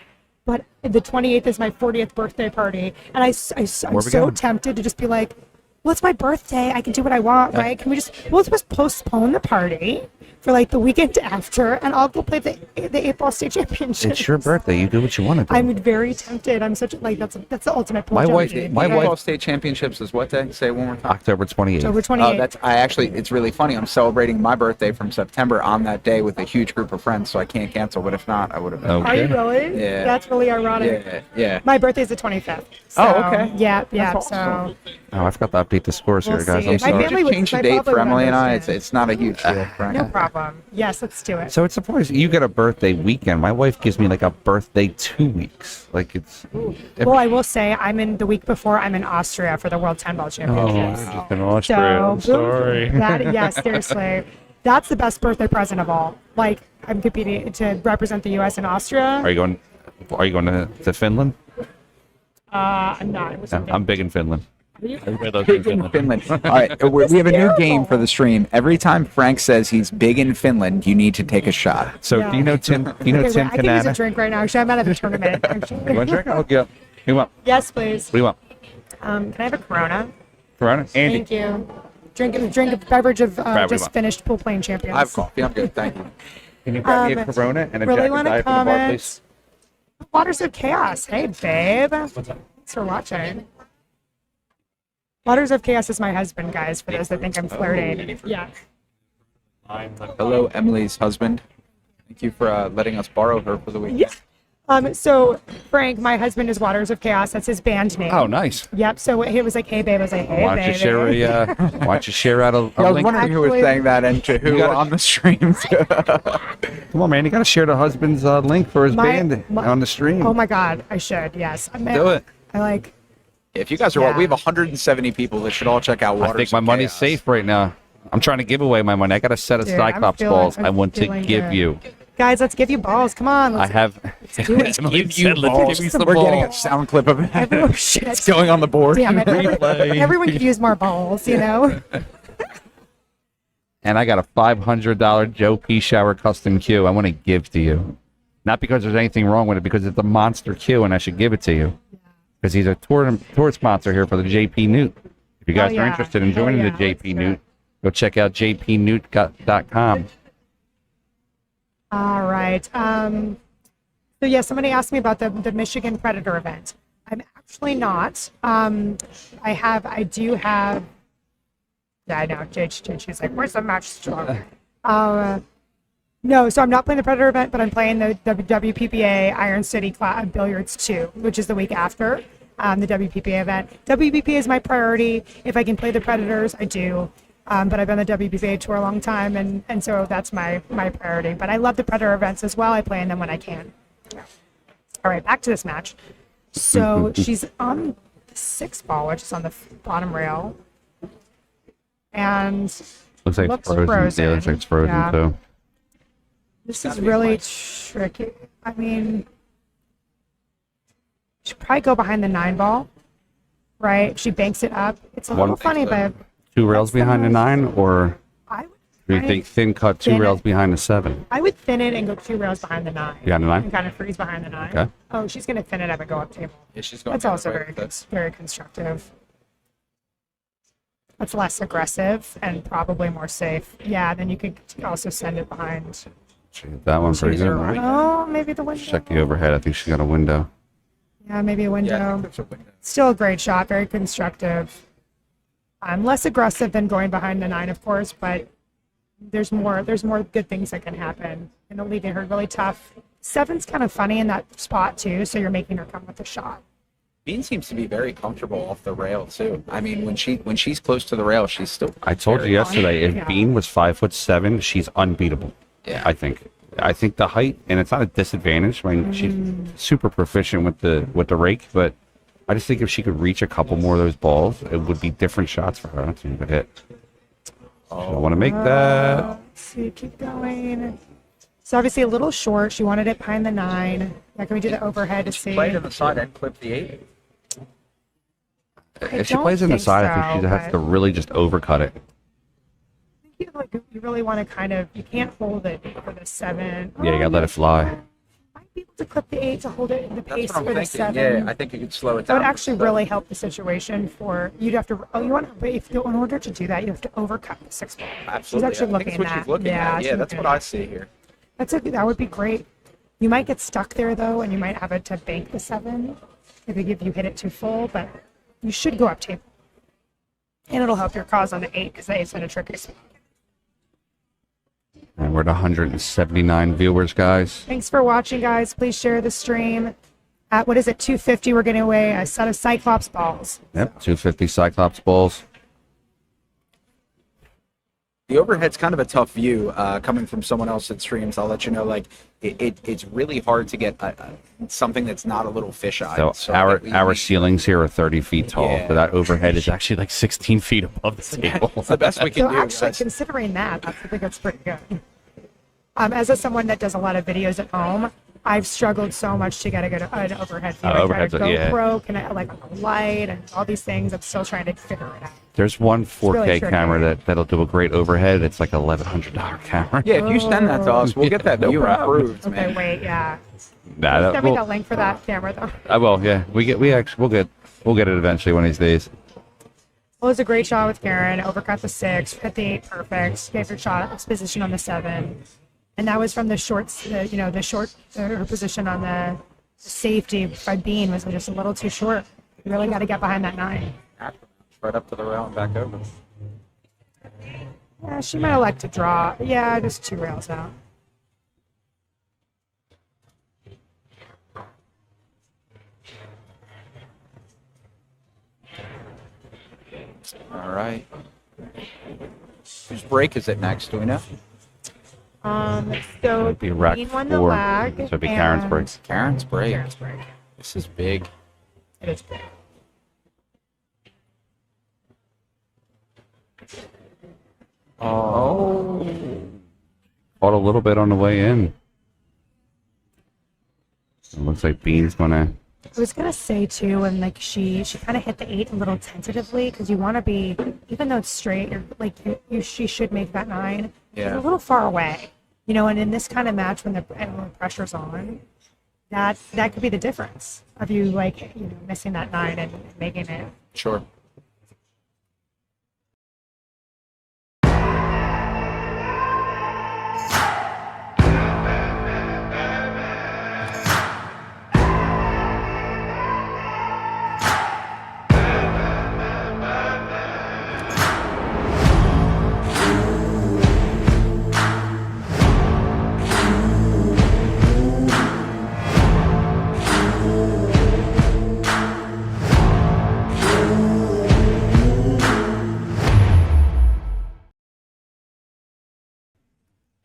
but the 28th is my 40th birthday party, and I'm we so going? tempted to just be like, well, it's my birthday. I can do what I want, right? Can we let's just postpone the party for like the weekend after, and I'll go play the 8-ball state championship. It's your birthday. You do what you want to do. I'm very tempted. I'm such like that's the ultimate pool My wife- junkie. my Football wife- State Championships is what day? Say it one more time. October 28th. October 28th. Oh, it's really funny. I'm celebrating my birthday from September on that day with a huge group of friends, so I can't cancel. But if not, I would have been. Okay. Are you really? Yeah. That's really ironic. Yeah. My birthday's the 25th. So, Oh, okay. Yeah. That's So awesome. Oh, I forgot to update the scores We'll here, guys. see. I'm My sorry. family would- Change the my date father for would Emily and I. understand. It's not a huge deal. Right? no problem. Yes, let's do it. So it's surprising you get a birthday weekend. My wife gives me like a birthday 2 weeks. Like it's. Well, I will say I'm in the week before. I'm in Austria for the World 10-ball Championships. Oh, in Austria. I'm So, sorry. Yeah, seriously. That's the best birthday present of all. Like, I'm competing to represent the U.S. in Austria. Are you going to Finland? I'm not. It was I'm big in Finland. Everybody loves Big in Finland. All right, we have a new game for the stream. Every time Frank says he's big in Finland, you need to take a shot. So Yeah. do you know Tim? Do you know Okay, Tim wait, I can use a Canada? drink right now. Actually, I'm out of the tournament. You Actually. want a drink? I'll get. What do you want? Yes, please. What do you want? Can I have a Corona? Corona? Andy. Thank you. Drink a beverage of Brad, what do you just want? finished pool playing champions. I have coffee. I'm good. Thank you. Can you grab me a Corona and a really Jack and wanna Diet from the bar, comment? please? Waters of Chaos. Hey, babe. Thanks for watching. Waters of Chaos is my husband, guys, for those that think I'm flirting. Yeah. Hello, Emily's husband. Thank you for letting us borrow her for the week. Yeah. So Frank, my husband, is Waters of Chaos. That's his band name. Oh, nice. Yep. So he was like, "Hey, babe." I was like, "Hey, Why don't you baby." share why don't you share out a I was link? wondering who was Actually- saying that and to who on the streams. Come on, man. You got to share the husband's link for his band on the stream. Oh my God, I should. Yes. Do it. I like. If you guys are, we have 170 people that should all check out Waters I think my of money's Chaos. safe right now. I'm trying to give away my money. I got a set of Dude, I'm Cyclops feeling- balls I'm I want to feeling give good. you. Guys, let's give you balls. Come on. I Let's have. do it. Emily Give you said, "Let's balls. give you some We're getting a balls." sound clip of it. Oh, shit. It's going on the board. Damn it. Replay. Everyone could use more balls, you know? And I got a $500 Joe Pechauer custom cue I want to give to you. Not because there's anything wrong with it, because it's a monster cue and I should give it to you. Because he's a tour sponsor here for the JP Newt. If you guys yeah. are interested in joining yeah. the JP Newt, go check out jpnewt.com. All right. So yeah, somebody asked me about the Michigan Predator event. I'm actually not. I do have. Yeah, I know. She's like, "Where's the match strong?" No, so I'm not playing the Predator event, but I'm playing the WPPA Iron City Billiards 2, which is the week after the WPPA event. WPPA is my priority. If I can play the Predators, I do. But I've been on the WPPA tour a long time, and so that's my priority. But I love the Predator events as well. I play in them when I can. All right, back to this match. So she's on the 6th ball, which is on the bottom rail. And Looks like looks frozen. frozen. Yeah, looks like it's frozen Yeah. too. this is really tricky. I mean, she'd probably go behind the 9 ball, right? She banks it up. It's a little funny, but 2 rails That's the behind the most- 9, or I would do you kind think of thin cut 2 thin rails it. behind the 7? I would thin it and go 2 rails behind the 9. Behind the 9? And kind of freeze behind the 9. Okay. Oh, she's going to thin it up and go up table. Yeah, she's going That's the also other way very with it. very constructive. That's less aggressive and probably more safe. Yeah, then you could also send it behind. She hit that one pretty good, right? Oh, maybe the window. Check the overhead. I think she got a window. Yeah, maybe a window. Yeah, I think there's a window. Still a great shot, very constructive. Less aggressive than going behind the 9, of course, but there's more good things that can happen. And leaving her really tough. 7's kind of funny in that spot too, so you're making her come with a shot. Bean seems to be very comfortable off the rail too. I mean, when she's close to the rail, she's still. I told you very yesterday, if Yeah. Bean was 5'7", she's unbeatable. Yeah. I think the height, and it's not a disadvantage. I mean, she's super proficient with the rake, but I just think if she could reach a couple more of those balls, it would be different shots for her. That's a good hit. I want to make that. Let's see, keep going. So obviously a little short. She wanted it behind the 9. Now can we do the overhead to see? Played in the side and clip the 8. If she don't plays in the think side, I think so, she has but- to really just overcut it. You really want to kind of, you can't hold it for the 7. Yeah, you gotta let it fly. Might be able to clip the 8 to hold it in the pace That's what for I'm the thinking. 7. Yeah, I think you could slow it That down. would actually really help the situation for, you'd have to, you want to, but in order to do that, you have to overcut the 6 ball. Absolutely. She's actually I looking think at that's what that. she's looking Yeah, at. she's Yeah, that's looking what at I see here. that would be great. You might get stuck there though, and you might have it to bank the 7 if you hit it too full, but you should go up table. And it'll help your cause on the 8 because the 8's in a tricky spot. And we're at 179 viewers, guys. Thanks for watching, guys. Please share the stream. At what is it, 250? We're giving away a set of Cyclops balls. Yep, 250 Cyclops balls. The overhead's kind of a tough view coming from someone else that streams. I'll let you know, like, it's really hard to get something that's not a little fisheye. So our ceilings here are 30 feet tall, Yeah. but that overhead is actually like 16 feet above the table. It's the best we can So do. actually, guys. considering that, I think that's pretty good. Someone that does a lot of videos at home, I've struggled so much to get an overhead view. I tried overhead's a a- yeah. GoPro, like a light, and all these things. I'm still trying to figure it out. There's one 4K really tricky. camera that'll do a great overhead. It's like $1,100 camera. Yeah, if you send that to us, we'll get that No view problem. improved, Okay, man. wait, yeah. Nah, Send me the link for that camera, though. I will. Yeah, we'll get it eventually one of these days. Well, it was a great shot with Karen. Overcut the 6, hit the 8 perfect, gave her shot position on the 7. And that was from the shorts, her position on the safety by Bean was just a little too short. You really got to get behind that 9. Right up to the rail and back over. Yeah, she might elect to draw. Yeah, just 2 rails out. All right. Whose break is it next? Do we know? So It'd be rack Dean won the 4. lag. So it'd be Karen's and- break. Karen's break. Karen's break. This is big. It is big. Oh. Caught a little bit on the way in. It looks like Bean's gonna. I was gonna say too, and like she kind of hit the 8 a little tentatively because you want to be, even though it's straight, you're like she should make that 9. Yeah. It's a little far away, you know. And in this kind of match, when the pressure's on, that could be the difference of you like missing that 9 and making it. Sure.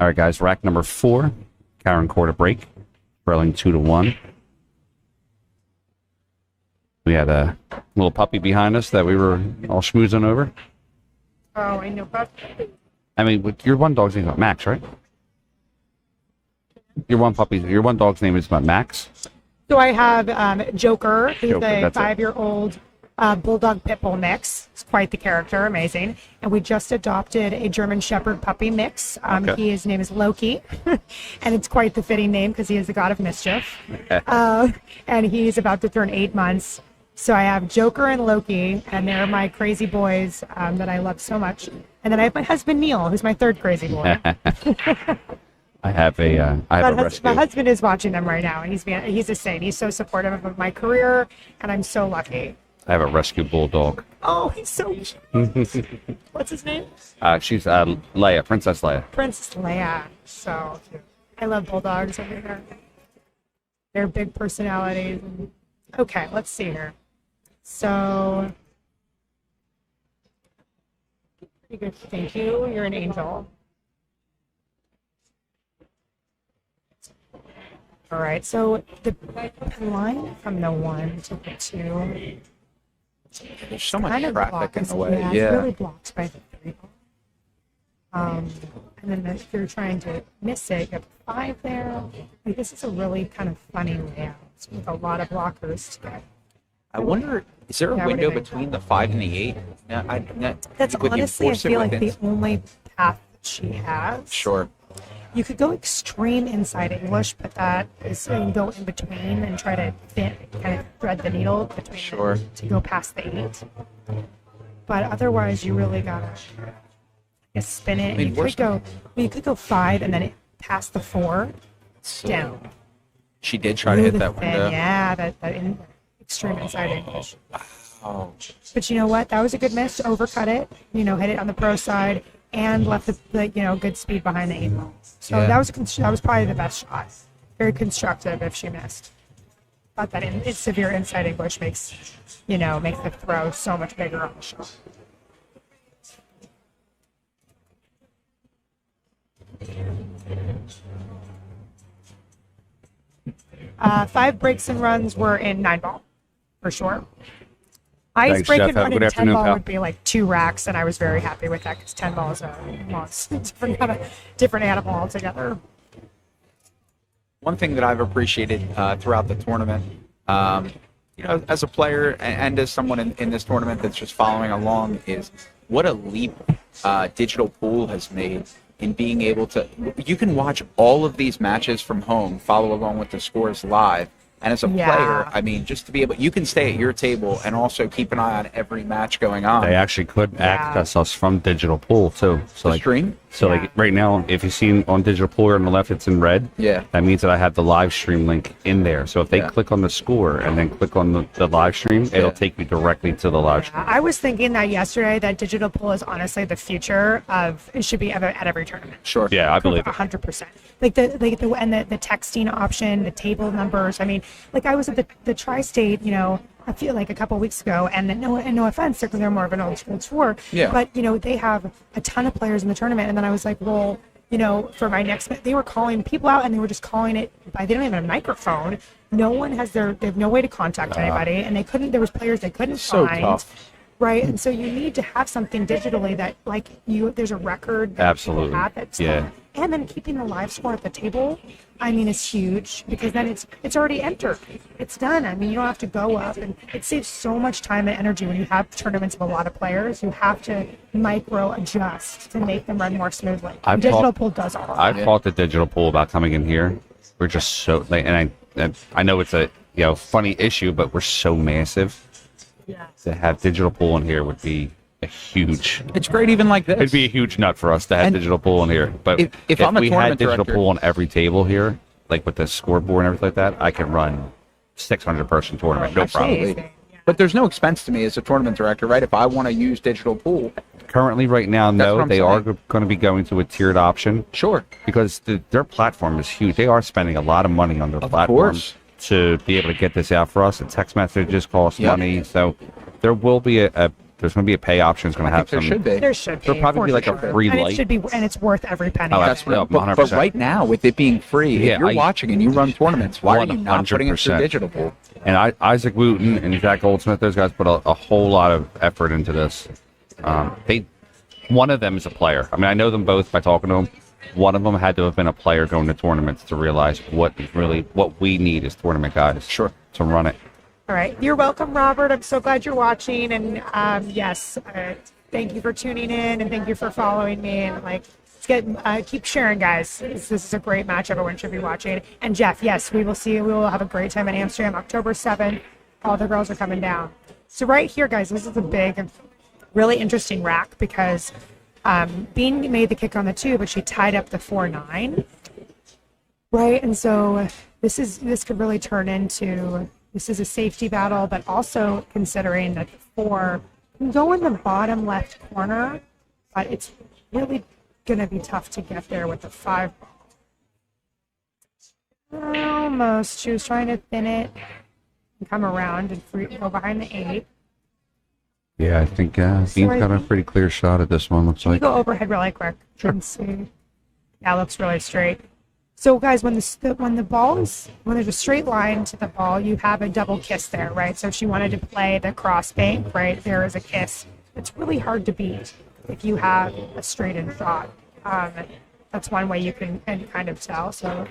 All right, guys. Rack number 4. Karen Corr to break. Trailing 2-1. We had a little puppy behind us that we were all schmoozing over. Oh, I know. I mean, your one dog's name is Max, right? Your one dog's name is what, Max? So I have Joker. He's Joker, a that's it. 5-year-old bulldog pit bull mix. It's quite the character, amazing. And we just adopted a German Shepherd puppy mix. Okay. His name is Loki, and it's quite the fitting name because he is the god of mischief. And he's about to turn 8 months. So I have Joker and Loki, and they're my crazy boys that I love so much. And then I have my husband Neil, who's my 3rd crazy boy. I have a rescue. My husband is watching them right now, and he's a saint. He's so supportive of my career, and I'm so lucky. I have a rescue bulldog. Oh, he's so cute. What's his name? She's Leia, Princess Leia. Princess Leia. So cute. I love bulldogs. I think they're big personalities. Okay, let's see here. So, pretty good. Thank you. You're an angel. All right. So the line from the 1 to the 2. There's so much kind of traffic in blocked. the way. Yeah, Yeah. it's really blocked by the 3 ball. And then if you're trying to miss it, you have 5 there. Like, this is a really kind of funny layout with a lot of blockers to get. I wonder, is there a Yeah, what do window you think? between the 5 and the 8? That's would you honestly, I force it feel like within- the only path that she has. Sure. You could go extreme inside English, but that is you can go in between and try to kind of thread the needle between Sure. to go past the 8. But otherwise, you really gotta spin it. mean, And you could go 5 and then past the 4 So down. she did try to Through hit the that thin, window. yeah, that extreme inside English. Oh, But you know what? That was a good miss. Overcut it. Hit it on the pro side and left the good speed behind the 8 ball. So Yeah. that was probably the best shot. Very constructive if she missed. But that it's severe inside English makes the throw so much bigger on the shot. Five breaks and runs were in 9 ball, for sure. Ice Thanks, break Jeff. and Have a run good in 10 afternoon, ball pal. would be like 2 racks, and I was very happy with that because 10 ball is a different animal altogether. one thing that I've appreciated throughout the tournament, as a player and as someone in this tournament that's just following along, is what a leap digital pool has made in being able to. You can watch all of these matches from home, follow along with the scores live, And as a player, I mean, just to be able, you can stay at your table and also keep an eye on every match going on. They actually could access us from digital pool too. So The stream? So like right now, if you've seen on digital pool here on the left, it's in red. Yeah. That means that I have the live stream link in there. So if they click on the score and then click on the live stream, it'll take you directly to the live stream. I was thinking that yesterday, that digital pool is honestly the future of, it should be at every tournament. Sure. Yeah, I believe it. 100%. Like the texting option, the table numbers. I mean, like I was at the Tri-State, I feel like a couple of weeks ago, and no offense, they're more of an old school tour. Yeah. But they have a ton of players in the tournament, and then I was like, well, for my next, they were calling people out, and they were just calling it by, they don't even have a microphone. No one has they have no way to contact anybody, and they couldn't. There was players they couldn't So find. tough. Right, and so you need to have something digitally that, like, there's a record that Absolutely. people have that's Yeah. and then keeping the live score at the table, I mean, is huge, because then it's already entered. It's done. I mean, you don't have to go up, and it saves so much time and energy when you have tournaments of a lot of players. You have to micro adjust to make them run more smoothly. Digital pool does all of I've that. talked to digital pool about coming in here. We're just so like, and I know it's a funny issue, but we're so massive. Yeah. To have digital pool in here would be a huge. It's great even like this. It'd be a huge nut for us to have And digital pool in here. But if I'm a we had tournament digital director- pool on every table here, like with the scoreboard and everything like that, I can run 600 person tournament, no problem. Absolutely. But there's no expense to me as a tournament director, right? If I want to use digital pool, Currently, right now, what no, I'm they are saying. going to be going to a tiered option sure. because their platform is huge. They are spending a lot of money on their platform course. to be able to get this out for us. The text messages cost Yep. money, so there will be there's going to be a pay option. It's going to I have think there some. should be. There should be. There'll probably for be like a sure. free and light. it should be, and it's worth every penny. Oh, That's yeah, what, but 100%. right now, with it being free, Yeah, if you're I- watching and you run tournaments, why are you not putting it through 100%. digital pool? And Isaac Wooten and Zach Goldsmith, those guys put a whole lot of effort into this. One of them is a player. I mean, I know them both by talking to them. One of them had to have been a player going to tournaments to realize what we need as tournament guys. Sure. To run it. All right. You're welcome, Robert. I'm so glad you're watching. And yes, thank you for tuning in, and thank you for following me. And keep sharing, guys. This is a great match. Everyone should be watching. And Jeff, yes, we will see you. We will have a great time in Amsterdam, October 7th. All the girls are coming down. So right here, guys, this is a big, really interesting rack because Bean made the kick on the 2, but she tied up the 4-9. Right, and so this could really turn into, this is a safety battle, but also considering that the 4 can go in the bottom left corner, but it's really going to be tough to get there with the 5. Almost. She was trying to thin it and come around and go behind the 8. Yeah, I think Bean's got a pretty clear shot at this one. Looks Can you like. go overhead really quick? Sure. And see. Yeah, it looks really straight. So, guys, when the ball is, when there's a straight line to the ball, you have a double kiss there, right? So if she wanted to play the cross bank, right, there is a kiss. It's really hard to beat if you have a straight-in shot. That's one way you can kind of tell. So,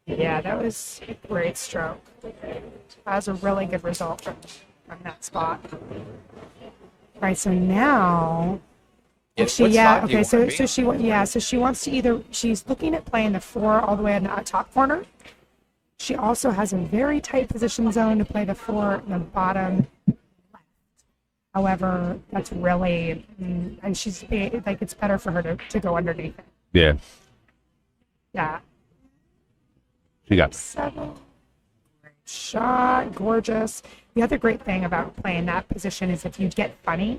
yeah, that was a great stroke. That was a really good result from that spot. All right, so now... Yes, what side do you so wanna be? she wants to either, she's looking at playing the 4 all the way in the top corner. She also has a very tight position zone to play the 4 in the bottom left. However, that's really, and she's like, it's better for her to go underneath it. Yeah. Yeah. You got 7. Great shot, gorgeous. The other great thing about playing that position is if you get funny,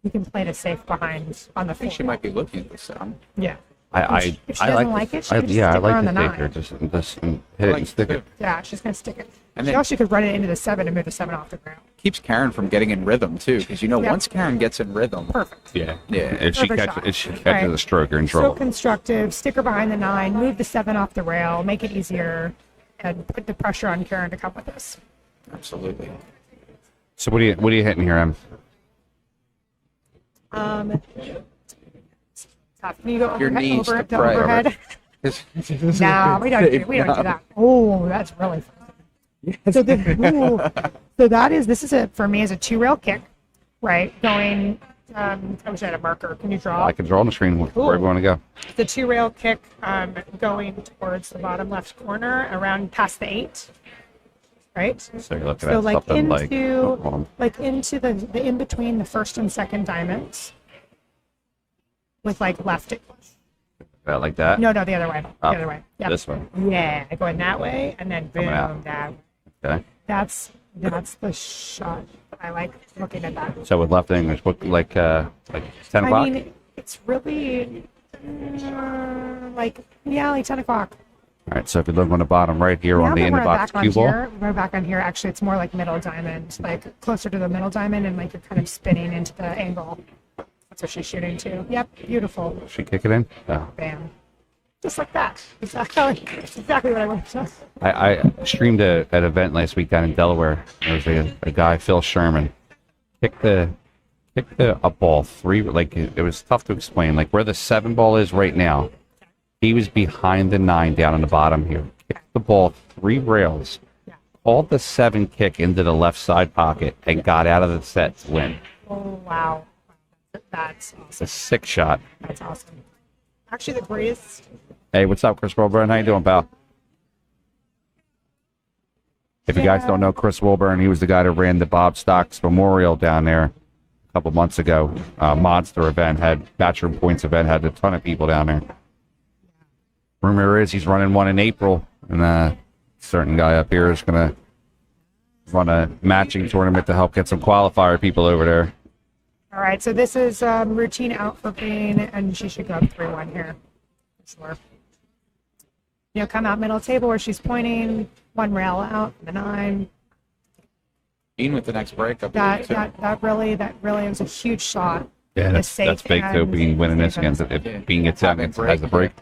you can play to safe behind on the I think 4. she might be looking at this sound. Yeah. I If she doesn't like it, she can just I stick her like on to the take 9. her, just and hit it and stick it. Yeah, she's going to stick it. And She then- also could run it into the 7 and move the 7 off the ground. Keeps Karen from getting in rhythm too, because Yeah. once Karen gets in rhythm, Perfect. Yeah. Yeah. If she Perfect catches, shot. a Right. stroke, you're in So trouble. constructive. Stick her behind the 9, move the 7 off the rail, make it easier, and put the pressure on Karen to come with us. absolutely. So what are you hitting here, Em? Tough. Can you go Your overhead? knees to the pray over. overhead? This No, we don't do that. Oh, that's really fun. So this is for me is a 2-rail kick, right? Going, I wish I had a marker. Can you draw? I can draw on the screen wherever you want to go. The 2-rail kick going towards the bottom left corner around past the 8. right? So you're looking So at like something into the in between the first and second diamonds with like left. like that. No, the other way. Oh, The other way. Yep. This way. Yeah, going that way and then boom, out. that way. Okay. That's the shot. I like looking at that. So with left English, what like 10 o'clock? I mean, it's really like 10 o'clock. All right. So if you look on the bottom right here on the Now that InTheBox we're cue ball. we're back on here. Actually, it's more like middle diamond, like closer to the middle diamond, and like you're kind of spinning into the angle. That's what she's shooting to. Yep, beautiful. She kick it in. Oh. Bam. Just like that. Exactly what I wanted to. I streamed an event last week down in Delaware. There was a guy, Phil Sherman, kicked a ball three. Like it was tough to explain. Like where the 7 ball is right now, he was behind the 9 down on the bottom here. Kicked the ball 3 rails, called the 7 kick into the left side pocket, and got out of the set to win. Oh wow, that's awesome. It's a sick shot. That's awesome. Actually, the greatest. Hey, what's up, Chris Wilburn? How you doing, pal? If you guys don't know Chris Wilburn, he was the guy that ran the Bob Stocks Memorial down there a couple months ago. Monster event, had Bachelor Points event, had a ton of people down there. Rumor is he's running one in April, and a certain guy up here is going to run a matching tournament to help get some qualifier people over there. All right, so this is routine out for Bean, and she should go up 3-1 here. Sure. Come out middle table where she's pointing, 1 rail out, the 9. Bean with the next break. That really was a huge shot. Yeah, that's big too. Bean winning this against it. If Bean gets out and has a break.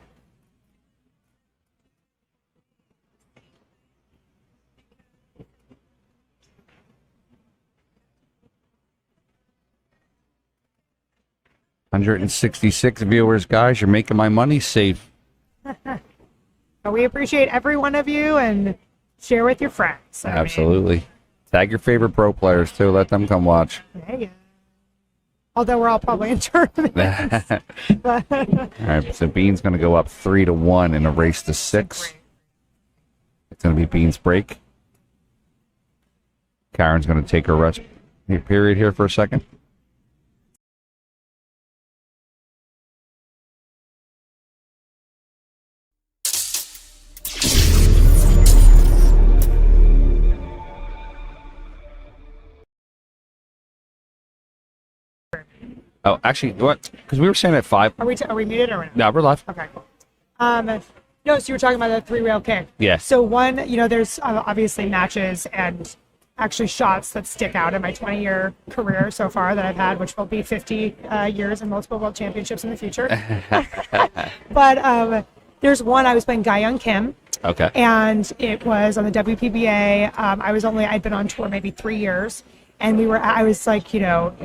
$166 viewers, guys. You're making my money safe. We appreciate every one of you and share with your friends. Absolutely. Tag your favorite pro players too. Let them come watch. Yeah. Although we're all probably in tournaments. All right, so Bean's going to go up 3-1 in a race to 6. It's going to be Bean's break. Karen's going to take her rest period here for a second. Oh, actually, what? Because we were saying at 5. Are we muted or not? No, we're live. Okay. No, so you were talking about the 3-rail kick. Yeah. So one, there's obviously matches and actually shots that stick out in my 20-year career so far that I've had, which will be 50 years and multiple world championships in the future. But there's one, I was playing Ga Young Kim. Okay. And it was on the WPBA. I'd been on tour maybe 3 years. And I was like,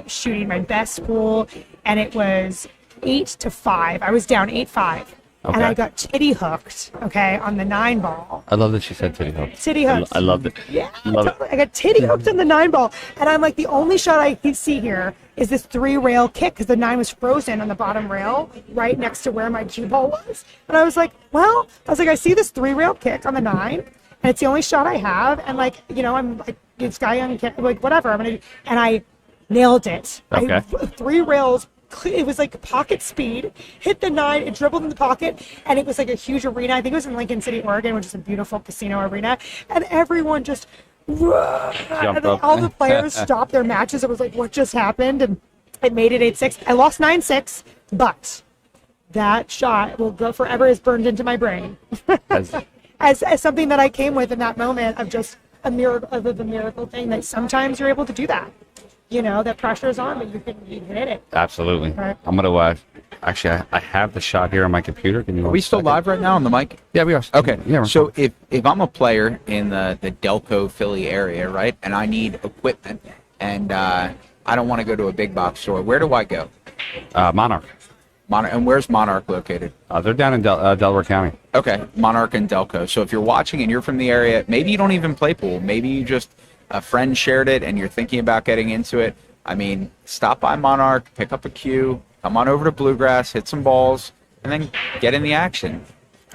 shooting my best pool, and it was 8-5. I was down 8-5. Okay. And I got titty hooked, on the 9 ball. I love that she said titty hooked. Titty hooked. I loved it. Yeah, love totally. I got titty hooked on the 9 ball. And I'm like, the only shot I can see here is this 3-rail kick because the 9 was frozen on the bottom rail right next to where my cue ball was. And I was like, I see this 3-rail kick on the 9, and it's the only shot I have. And I'm like, it's Ga Young Kim, like whatever. And I nailed it. Okay. 3 rails. It was like pocket speed, hit the 9, it dribbled in the pocket, and it was like a huge arena. I think it was in Lincoln City, Oregon, which is a beautiful casino arena. And everyone just, and all the players stopped their matches. It was like, what just happened? And it made it 8-6. I lost 9-6, but that shot will go forever, is burned into my brain as something that I came with in that moment of just a miracle thing that sometimes you're able to do that. That pressure is on, but you can hit it. Absolutely. Right. I'm going to, actually, I have the shot here on my computer. Are we still live right now on the mic? Yeah, we are. Okay. Yeah, so if I'm a player in the Delco, Philly area, right, and I need equipment, and I don't want to go to a big box store, where do I go? Monarch. And where's Monarch located? They're down in Delaware County. Okay, Monarch and Delco. So if you're watching and you're from the area, maybe you don't even play pool. Maybe you just... a friend shared it and you're thinking about getting into it. I mean, stop by Monarch, pick up a cue, come on over to Bluegrass, hit some balls, and then get in the action.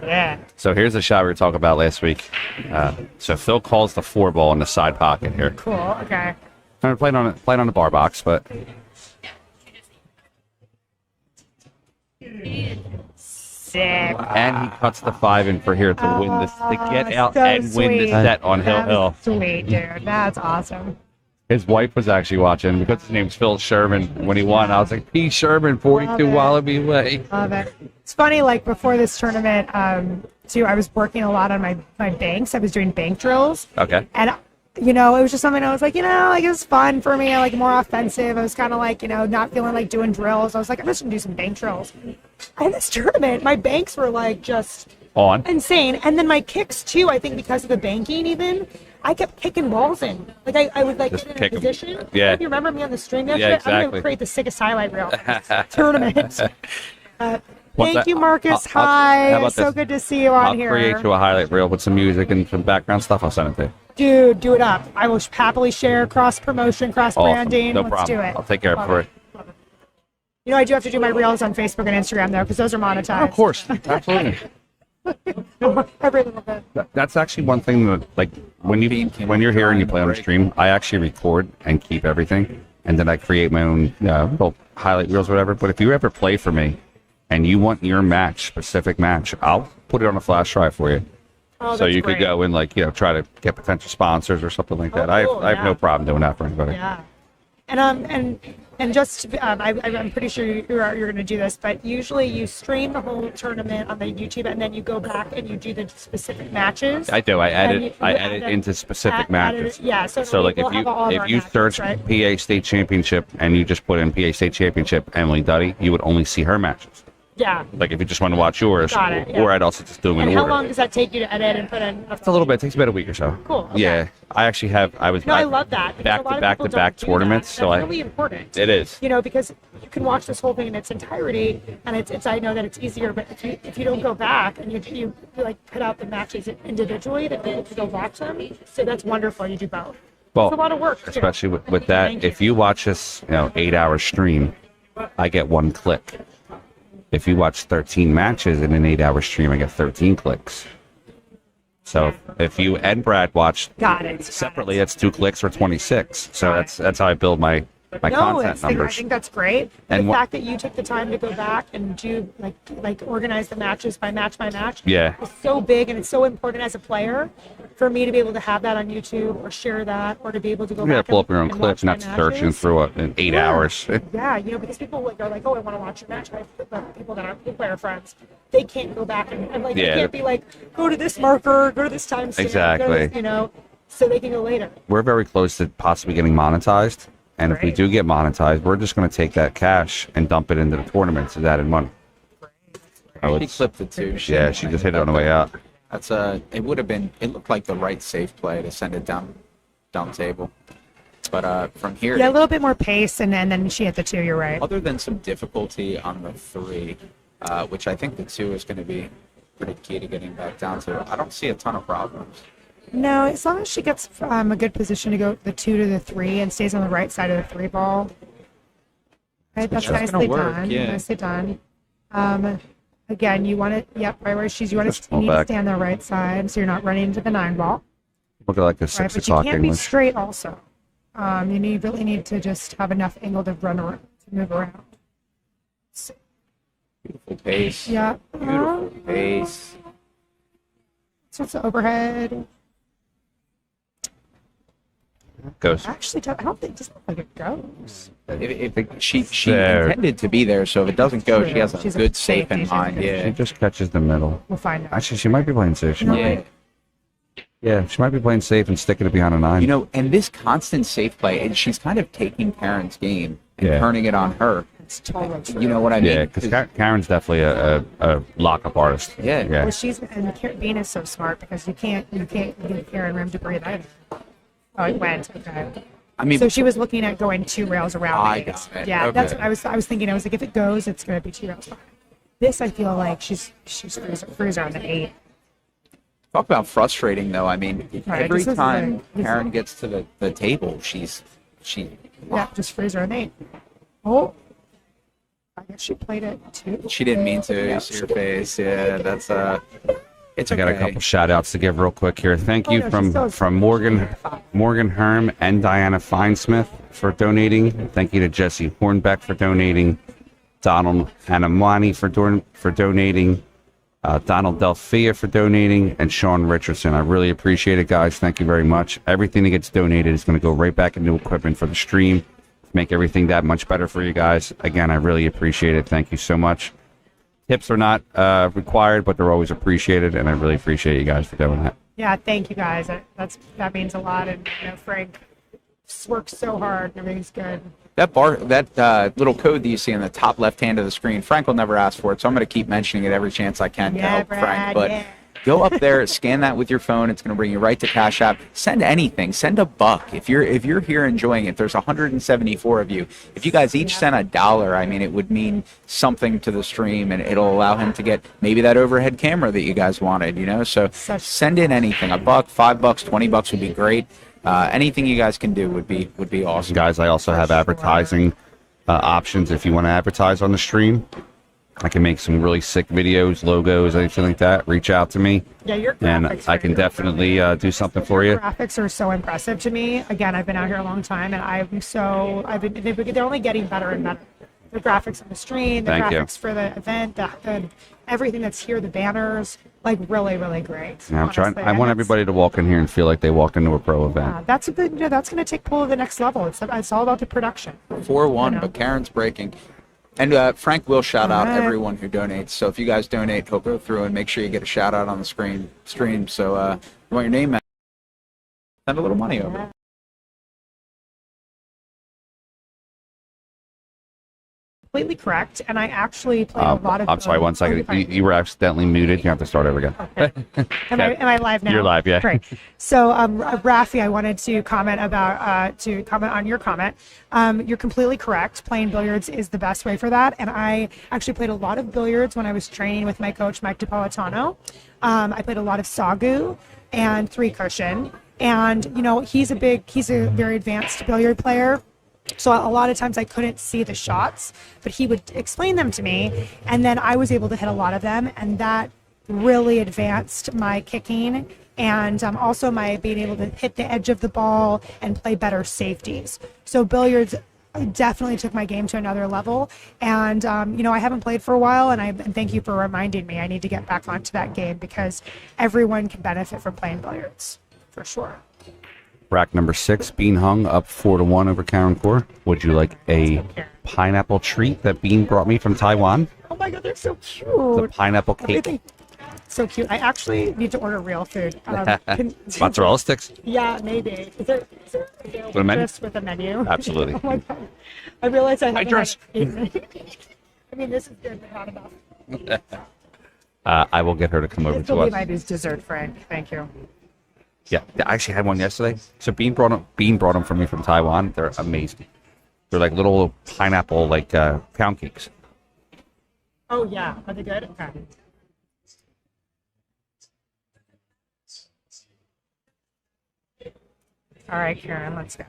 Yeah. So here's the shot we were talking about last week. So Phil calls the 4-ball in the side pocket here. Cool. Okay. I'm playing on the bar box, but Sick. and he cuts the 5 in for here to win this, to get out so and win the sweet. set on Hill That Hill. was sweet, dude. That's awesome. His wife was actually watching because his name's Phil Sherman. When he won, I was like, P. Sherman, 42 Wallaby Way. Love it. It's funny, like before this tournament, too, I was working a lot on my banks. I was doing bank drills. Okay. And, you know, it was just something I was like, you know, like it was fun for me, like more offensive. I was kind of like, you know, not feeling like doing drills. I was like, I'm just going to do some bank drills. And this tournament, my banks were like just On. insane. And then my kicks, too, I think because of the banking even, I kept kicking balls in. Like I would like Just get in kick a 'em. position. Yeah. You remember me on the stream yesterday? Yeah, I'm going exactly. to create the sickest highlight reel of this tournament. What's Thank that? you, Marcus. How Hi. about So this? good to see you on I'll here. create you a highlight reel with some music and some background stuff. I'll send it to you. Dude, do it up. I will happily share cross promotion, cross branding. No Let's problem. do it. I'll take care of it Love for it. you. You know, I do have to do my reels on Facebook and Instagram though, because those are monetized. Of course, absolutely. Every little bit. That's actually one thing that, like, when you're here and you play on a stream, I actually record and keep everything, and then I create my own little highlight reels or whatever. But if you ever play for me, and you want your specific match, I'll put it on a flash drive for you. Oh, So that's you could great. go and, like, you know, try to get potential sponsors or something like that. cool, I have no yeah. problem doing that for anybody. Yeah. And just I'm pretty sure you're going to do this, but usually you stream the whole tournament on the YouTube and then you go back and you do the specific matches. I do. I And you edit into specific matches. Yeah. So Like we'll have all of our if you matches, search right? PA State Championship and you just put in PA State Championship Emily Duddy, you would only see her matches. Yeah. Like if you just want to watch yours, Got it, yeah. or I'd also just do them in And how order. long does that take you to edit and put in? It's a little bit. It takes about a week or so. Cool, okay. Yeah, I actually have. I was. No, I love that. because Back a lot to of back people to back don't do tournaments. that. So That's really important. It is. You know, because you can watch this whole thing in its entirety, and it's I know that it's easier, but if you don't go back and you like put out the matches individually, that people can go watch them. So that's wonderful. You do both. Well, It's a lot of work, too. especially with that. Thank If you. you watch this, 8-hour stream, I get 1 click. If you watch 13 matches in an 8-hour stream, I get 13 clicks. So if you and Brad watch Got it. separately, Got it. that's 2 clicks or 26. So that's how I build my No, content I numbers. think that's great. And the what- fact that you took the time to go back and do like organize the matches by match Yeah. is so big, and it's so important as a player for me to be able to have that on YouTube or share that, or to be able to go You gotta back pull up and- your own and clips, watch not my searching matches. through it in 8 Yeah. hours. Yeah, people are like, oh, I want to watch your match. But people that aren't player friends, they can't go back and like Yeah. they can't be like, go to this marker, go to this timestamp, go to Exactly. this, so they can go later. We're very close to possibly getting monetized. And if we Great. do get monetized, we're just going to take that cash and dump it into the tournaments as added money. Oh, She it's, clipped it too. yeah, she just hit it on the way out. That's it would have been. It looked like the right safe play to send it down table, but from here, Yeah, a little bit more pace, and then she hit the 2. You're right. other than some difficulty on the 3, which I think the 2 is going to be pretty key to getting back down to, I don't see a ton of problems. No, as long as she gets a good position to go the 2 to the 3 and stays on the right side of the 3 ball. Right, that's That's nicely gonna work, done. yeah. Nicely done. Again, you want it. Yep, right where she's. You want Just to pull need to back. stay on the right side, so you're not running into the 9 ball. Look at like the Right, 6 but you o'clock can't be English. straight. Also, you really need to just have enough angle to run around, to move around. Beautiful pace. Yeah. Beautiful pace. So it's the overhead. Goes. Actually, I don't think it doesn't look like it goes. She There. intended to be there, so if it doesn't go, she has a She's a good safe safety, in she's a mind. good Yeah. She just catches the middle. We'll find out. Actually, she might be playing safe. She No, might Yeah. be. Yeah, she might be playing safe and sticking it behind a 9. And this constant safe play, and she's kind of taking Karen's game and Yeah. turning it on her. It's totally true. You know what I mean? Yeah, because Karen's definitely a lock-up artist. Yeah. Yeah. Well, Bean is so smart because you can't give Karen room to breathe either. Oh, it went. Okay. I mean, So she was looking at going 2 rails around. I the base. got it. Yeah, Okay. that's what I was thinking. I was like, if it goes, it's going to be 2 rails behind. This, I feel like she's freezer on the 8. talk about frustrating, though. I mean, Right, every this is time a- Karen gets to the table, she Yeah, just freezer on 8. Oh. I guess she played it too. She didn't mean to. You see her face. Yeah, that's it's I got a okay. couple shout outs to give real quick here. Thank you no, she's still- from Morgan Herm and Diana Finesmith for donating. Thank you to Jesse Hornbeck for donating. Donald Hanamani for donating. Donald Delphia for donating, and Sean Richardson. I really appreciate it, guys. Thank you very much. Everything that gets donated is going to go right back into equipment for the stream. Make everything that much better for you guys. Again, I really appreciate it. Thank you so much. Tips are not required, but they're always appreciated, and I really appreciate you guys for doing that. Yeah, thank you guys. That means a lot. And Frank works so hard. Everything's good. That little code that you see in the top left hand of the screen, Frank will never ask for it, so I'm going to keep mentioning it every chance I can to help Frank. But go up there, scan that with your phone. It's going to bring you right to Cash App. Send anything. Send $1. If you're here enjoying it, there's 174 of you. If you guys each send $1, I mean, it would mean something to the stream, and it'll allow him to get maybe that overhead camera that you guys wanted. So send in anything. $1, $5, $20 would be great. Anything you guys can do would be awesome. Guys, I also have advertising options if you want to advertise on the stream. I can make some really sick videos, logos, anything like that. Reach out to me. Yeah, your and graphics I can definitely do something for you. Graphics are so impressive to me. Again, I've been out here a long time, and they're only getting better and better. The graphics on the stream, the graphics for the event, the everything that's here, the banners, like really, really great. Yeah, I want everybody to walk in here and feel like they walked into a pro event. That's going to take Pull to the next level. It's all about the production. 4-1, but Karen's breaking. And Frank will shout out everyone who donates. So if you guys donate, he'll go through and make sure you get a shout out on the stream. So you want your name, send a little money over. Completely correct, and I actually played a lot of. I'm sorry, 1 second. You were accidentally muted. You have to start over again. Okay. Am I live now? You're live, yeah. Great. So, Rafi, I wanted to comment on your comment. You're completely correct. Playing billiards is the best way for that, and I actually played a lot of billiards when I was training with my coach Mike DiPolitano. I played a lot of sagu and three cushion, and he's a very advanced billiard player. So a lot of times I couldn't see the shots, but he would explain them to me, and then I was able to hit a lot of them, and that really advanced my kicking and also my being able to hit the edge of the ball and play better safeties. So billiards definitely took my game to another level, and I haven't played for a while, and thank you for reminding me. I need to get back onto that game because everyone can benefit from playing billiards, for sure. Rack number 6, Bean hung up 4-1 over Karen Corr. Would you like a pineapple treat that Bean brought me from Taiwan? Oh my God, they're so cute. The pineapple cake. So cute. I actually need to order real food. Mozzarella sticks? Yeah, maybe. Is there a menu? with a menu? Absolutely. Oh my God. I realized I haven't dress. had I mean, this is good, but not enough. I will get her to come over to us. My dessert, Frank. Thank you. Yeah, I actually had one yesterday. So Bean brought them for me from Taiwan. They're amazing. They're like little pineapple, pound cakes. Oh yeah, are they good? Okay. All right, Karen, let's go.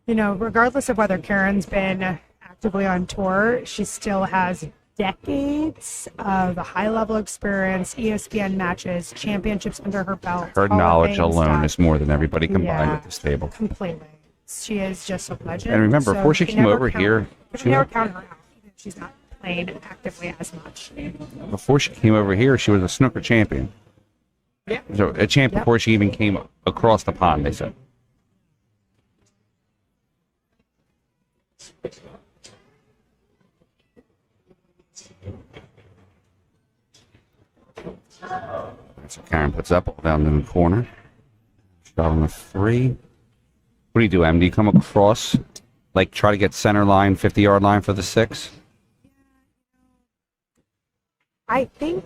Regardless of whether Karen's been actively on tour, she still has decades of high-level experience, ESPN matches, championships under her belt. Her knowledge alone is more than everybody combined at this table. Completely. She is just a legend. And remember, before she came over here, she never count her out, even if she's not playing actively as much. Before she came over here, she was a snooker champion. Yeah. So a champ before she even came across the pond, they said. So Karen puts up down in the corner. Shot on the 3. What do you do, Em? Do you come across, try to get center line, 50-yard line for the 6? I think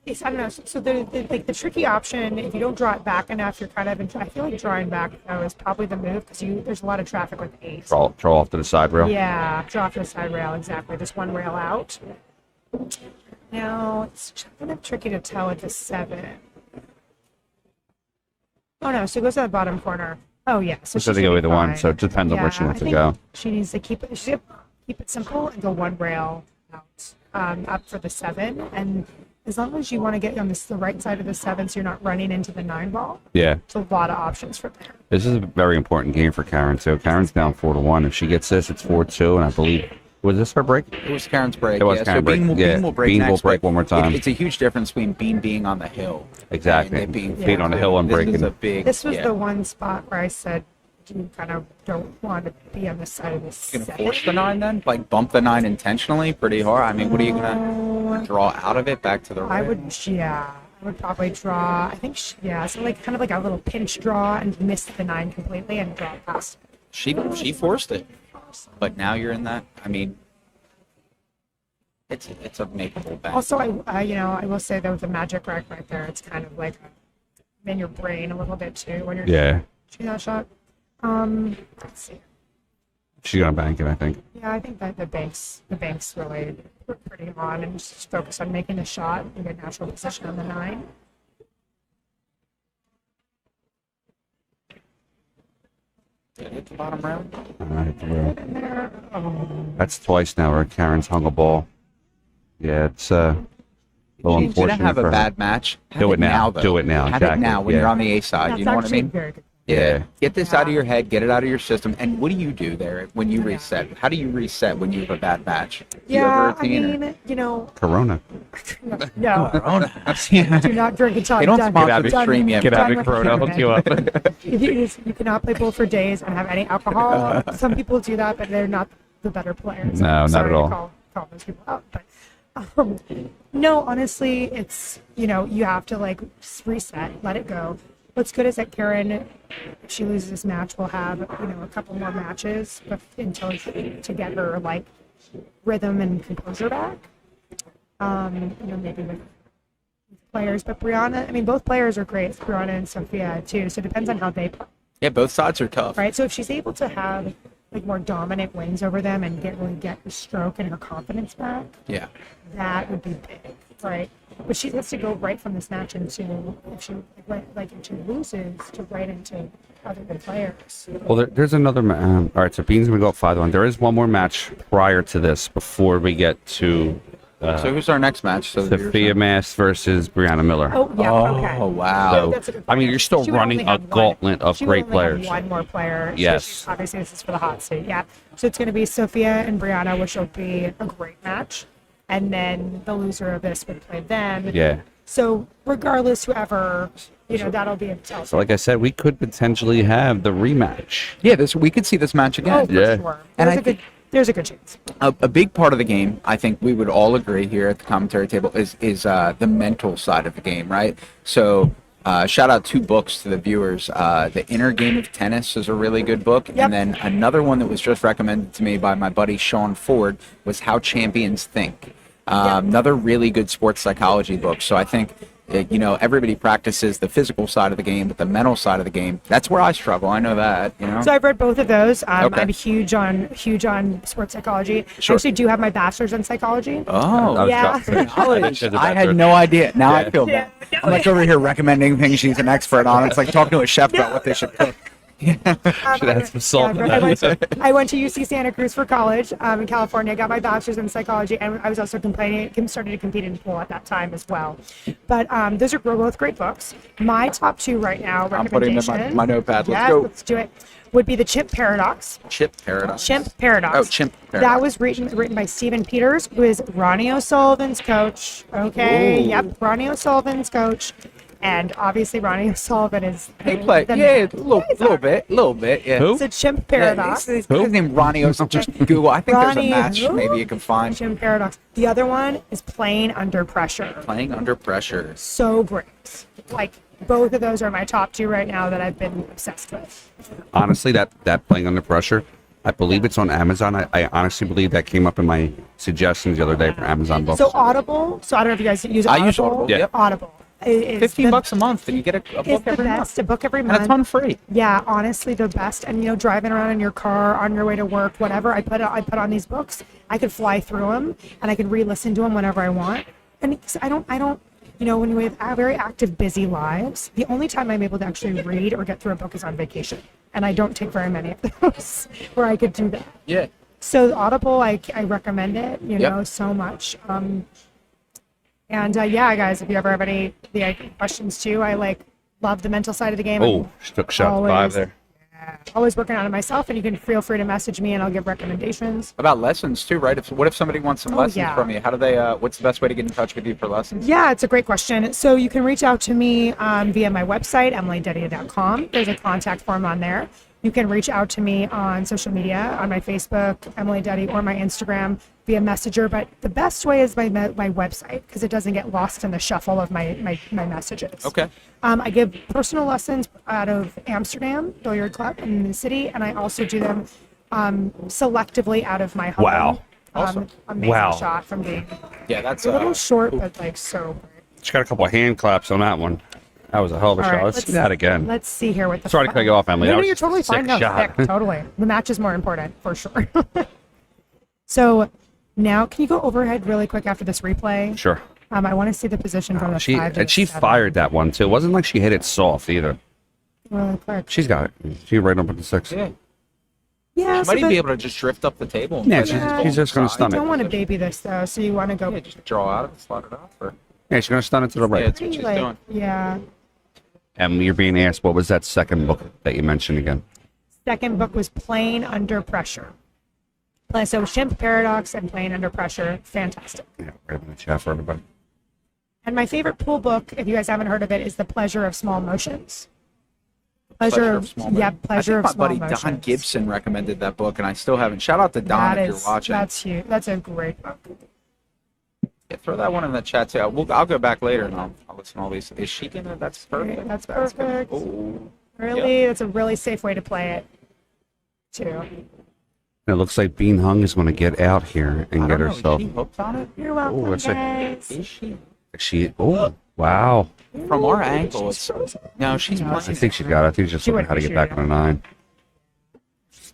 I don't know. So the tricky option, if you don't draw it back enough, you're kind of I feel like drawing back though is probably the move because there's a lot of traffic with 8. Draw off to the side rail. Yeah, draw off to the side rail, exactly. Just one rail out. Now it's kind of tricky to tell with the 7. Oh no, so it goes to the bottom corner. Oh yeah, so they go either one, so it depends on where she wants to go. She needs to keep it. keep it simple and go one rail out, up for the 7. And as long as you want to get on the right side of the 7 so you're not running into the 9 ball, Yeah. there's a lot of options from there. This is a very important game for Karen, too. Karen's down 4-1. If she gets this, it's 4-2, and I believe... Was this her break? It was Karen's break. It was yeah. Karen's So break. Bean will break Bean next, will break but one more time. It's a huge difference between Bean being on the hill. Exactly. And it being Being on the hill and This breaking. is a big, This was yeah. the one spot where I said you kind of don't want to be on the side of the Gonna 7. force the 9 then? Like bump the 9 intentionally pretty hard? I mean, what are you gonna draw out of it back to the right? I would probably draw, I think, so like kind of like a little pinch draw and miss the 9 completely and draw past it. She forced it, but now you're in that. I mean, it's a makeable bet. Also, I will say that with the magic rack right there, it's kind of like in your brain a little bit too when you're shooting that shot. Let's see. She's going to bank it, I think. Yeah, I think that the banks really were pretty on and just focus on making the shot and get natural position on the 9. Did it hit the bottom round? All right, well, In there. Oh. that's twice now where Karen's hung a ball. Yeah, it's a little You unfortunate didn't have for a her. bad match. Do it now. Though. Do it now. Have it Exactly. now when Yeah. you're on the A side. That's You know what I actually mean? very good. Yeah. Get this out of Yeah. your head. Get it out of your system. And what do you do there when you reset? How do you reset when you have a bad match? Do you have a Yeah, I routine or- mean, Corona. no. Yeah. Do not drink until They I'm don't done. sponsor Done- the stream yet. done Get out of with Corona. the I'll hook you up. You cannot play pool for days and have any alcohol. Some people do that, but they're not the better players. No, I'm not sorry at to all. Call those people out, but no, honestly, it's you have to like reset, let it go. What's good is that Karen, if she loses this match, will have a couple more matches to get her like rhythm and composure back. Maybe with players, but Brianna, I mean, both players are great, Brianna and Sophia too. So it depends on how they play, Yeah, both sides are tough. right? So if she's able to have like more dominant wins over them and really get her stroke and her confidence back, Yeah. that would be big, right? But she has to go right from this match into if she loses to right into other good players. Well, there's another. All right, so Bean's going to go up 5-1. There is one more match prior to this before we get to So who's our next match? So Sophia Mass versus Brianna Miller. Oh yeah, okay. Oh wow. So, That's a good I mean, point. you're still She would running only a have gauntlet of she would great only have players. one more player. So Yes. she's- obviously, this is for the hot seat. Yeah. So it's going to be Sophia and Brianna, which will be a great match. And then the loser of this would play them. Yeah. So regardless, whoever, that'll be a tell. So, like I said, we could potentially have the rematch. Yeah, we could see this match Oh, again. for Yeah. sure. And There's a good chance. A big part of the game, I think we would all agree here at the commentary table, is the mental side of the game, right? So shout out 2 books to the viewers. The Inner Game of Tennis is a really good book. Yep. And then another one that was just recommended to me by my buddy Sean Ford was How Champions Think. Another really good sports psychology book. So I think everybody practices the physical side of the game, but the mental side of the game, that's where I struggle. I know that, So I've read both of those. Okay. I'm huge on sports psychology. Sure. I actually do have my bachelor's in psychology. Oh, Yeah. I had no idea. Now I feel Yeah. bad. I'm like over here recommending things she's an expert on. It's like talking to a chef about what they should cook. Should add some salt in I went to UC Santa Cruz for college in California. Got my bachelor's in psychology, and I was also started to compete in pool at that time as well. But those are both great books. My top 2 right now, I'm putting them recommendation. in my notepad. Let's Yeah, go. let's do it. Would be the Chimp Paradox. Chimp Paradox. Chimp Paradox. Oh, Chimp That Paradox. was written by Stephen Peters, who is Ronnie O'Sullivan's coach. Okay, Ooh. yep, Ronnie O'Sullivan's coach. And obviously Ronnie O'Sullivan is They play. Yeah, a little bit. Yeah. Who? It's a Chimp Yeah, Paradox. his name Ronnie O'Sullivan. Just Google. I think Ronnie there's a match who? maybe you can find. Chimp Paradox. The other one is Playing Under Pressure. Playing Under Pressure. So great. Like, both of those are my top 2 right now that I've been obsessed with. Honestly, that Playing Under Pressure, I believe it's on Amazon. I honestly believe that came up in my suggestions the other day for Amazon books. So Audible. So I don't know if you guys use I Audible. use Audible, Yeah. yep. Audible. Is $15 a month, and you get a It's book the every month. best. A book every And month. it's on free. Yeah, honestly, the best. And driving around in your car on your way to work, whatever, I put on these books. I could fly through them, and I could re-listen to them whenever I want. And I don't. When we have very active, busy lives, the only time I'm able to actually read or get through a book is on vacation, and I don't take very many of those where I could do that. Yeah. So Audible, I recommend it, you Yep. know, so much. And yeah, guys, if you ever have any questions too, I love the mental side of the game. Oh, she took shot Always. 5 there. Always working on it myself, and you can feel free to message me, and I'll give recommendations. About lessons too, right? What if somebody wants some lessons yeah. from you? How do they? What's the best way to get in touch with you for lessons? Yeah, it's a great question. So you can reach out to me via my website, emilyduddy.com. There's a contact form on there. You can reach out to me on social media, on my Facebook, Emily Duddy, or my Instagram via Messenger. But the best way is my website, because it doesn't get lost in the shuffle of my messages. Okay. I give personal lessons out of Amsterdam Billiard Club in the city, and I also do them selectively out of my home. Wow. Awesome. Amazing Wow. shot from being Yeah, that's a little short, but so great. She got a couple of hand claps on that one. That was a hell of a All shot. right, Let's see that again. Let's see here with the. Sorry to cut you off, Emily. No, That no, was you're just a totally fine. sick No, shot. sick, totally. The match is more important for sure. So now, can you go overhead really quick after this replay? Sure. I want to see the position from the She 5 to and the she 7. fired that one too. It wasn't like she hit it soft either. Really quick. She's got it. She right up at the 6. Yeah. Yeah, You so might even the- be able to just drift up the table. And Yeah, play she's- the ball she's just gonna inside. stun you it. don't want to baby this though, so you want to go. Yeah, just draw out and slot it off. Or, Yeah, she's gonna stun it to the yeah, right. that's what she's doing. Yeah. And you're being asked, what was that second book that you mentioned again? Second book was Playing Under Pressure. So Shimp Paradox and Playing Under Pressure, fantastic. Yeah, right in the chat for everybody. And my favorite pool book, if you guys haven't heard of it, is The Pleasure of Small Motions. Pleasure of Small Yeah, Motions. Pleasure of I think Small my buddy Motions. Don Gibson recommended that book, and I still haven't. Shout out to Don if you're watching. That's huge. That's a great book. Yeah, throw that one in the chat too. I'll go back later and I'll listen to all these. Is she gonna? That's perfect. That's perfect. Oh, Really, that's a really safe way to play it, too. It looks like Bean Hung is going to get out here and I get don't know. herself. Is she hooked on it? You're welcome, let's see. guys. Is she? She. Oh, wow. From our angle, it's no. She's I playing. think she got it. I think she's just She looking would how to be get back shooting. on a 9.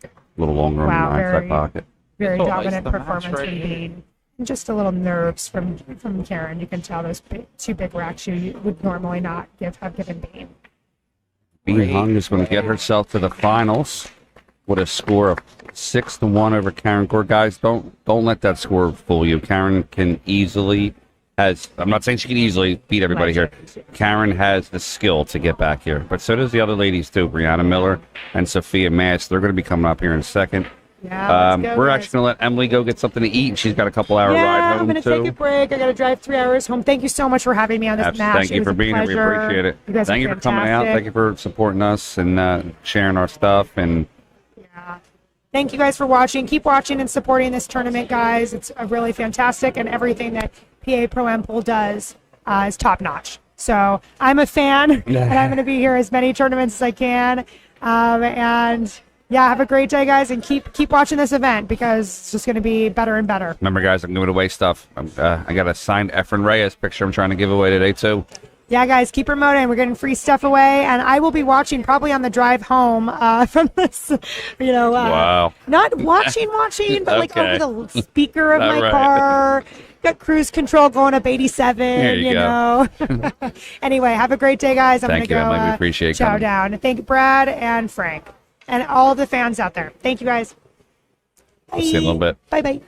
A little longer on Wow, the 9 side very- pocket. Very Cool, dominant nice. The match performance right from here. Bean. And just a little nerves from Karen. You can tell those two big racks you would normally not have given Bean. Bean Hung is going to get herself to the finals with a score of 6-1 over Karen Corr. Guys, don't let that score fool you. Karen can easily I'm not saying she can easily beat everybody here. Karen has the skill to get back here, but so does the other ladies too. Brianna Miller and Sophia Mass. They're going to be coming up here in a second. Yeah, let's go, We're guys. actually going to let Emily go get something to eat. She's got a couple hour Yeah, ride I'm home going to too. take a break. I got to drive 3 hours home. Thank you so much for having me on this match. Thank It you was for a being here. We pleasure. appreciate it. You guys Thank are you for coming out. fantastic. Thank you for supporting us and sharing our stuff. And Yeah. Thank you guys for watching. Keep watching and supporting this tournament, guys. It's really fantastic, and everything that PA Pro Am Pool does is top notch. So I'm a fan, and I'm going to be here as many tournaments as I can. And yeah, have a great day, guys, and keep watching this event because it's just going to be better and better. remember, guys, I'm giving away stuff. I got a signed Efren Reyes picture I'm trying to give away today too. Yeah, guys, keep promoting. We're getting free stuff away, and I will be watching probably on the drive home from this. Wow. Not watching, but like Okay. over the speaker of All my right. car. Got cruise control going up 87. There you know. Anyway, have a great day, guys. I'm Thank gonna you, go. Emily. We appreciate chow coming. down. And thank Brad and Frank and all the fans out there. Thank you, guys. Bye. See you in a little bit. Bye bye.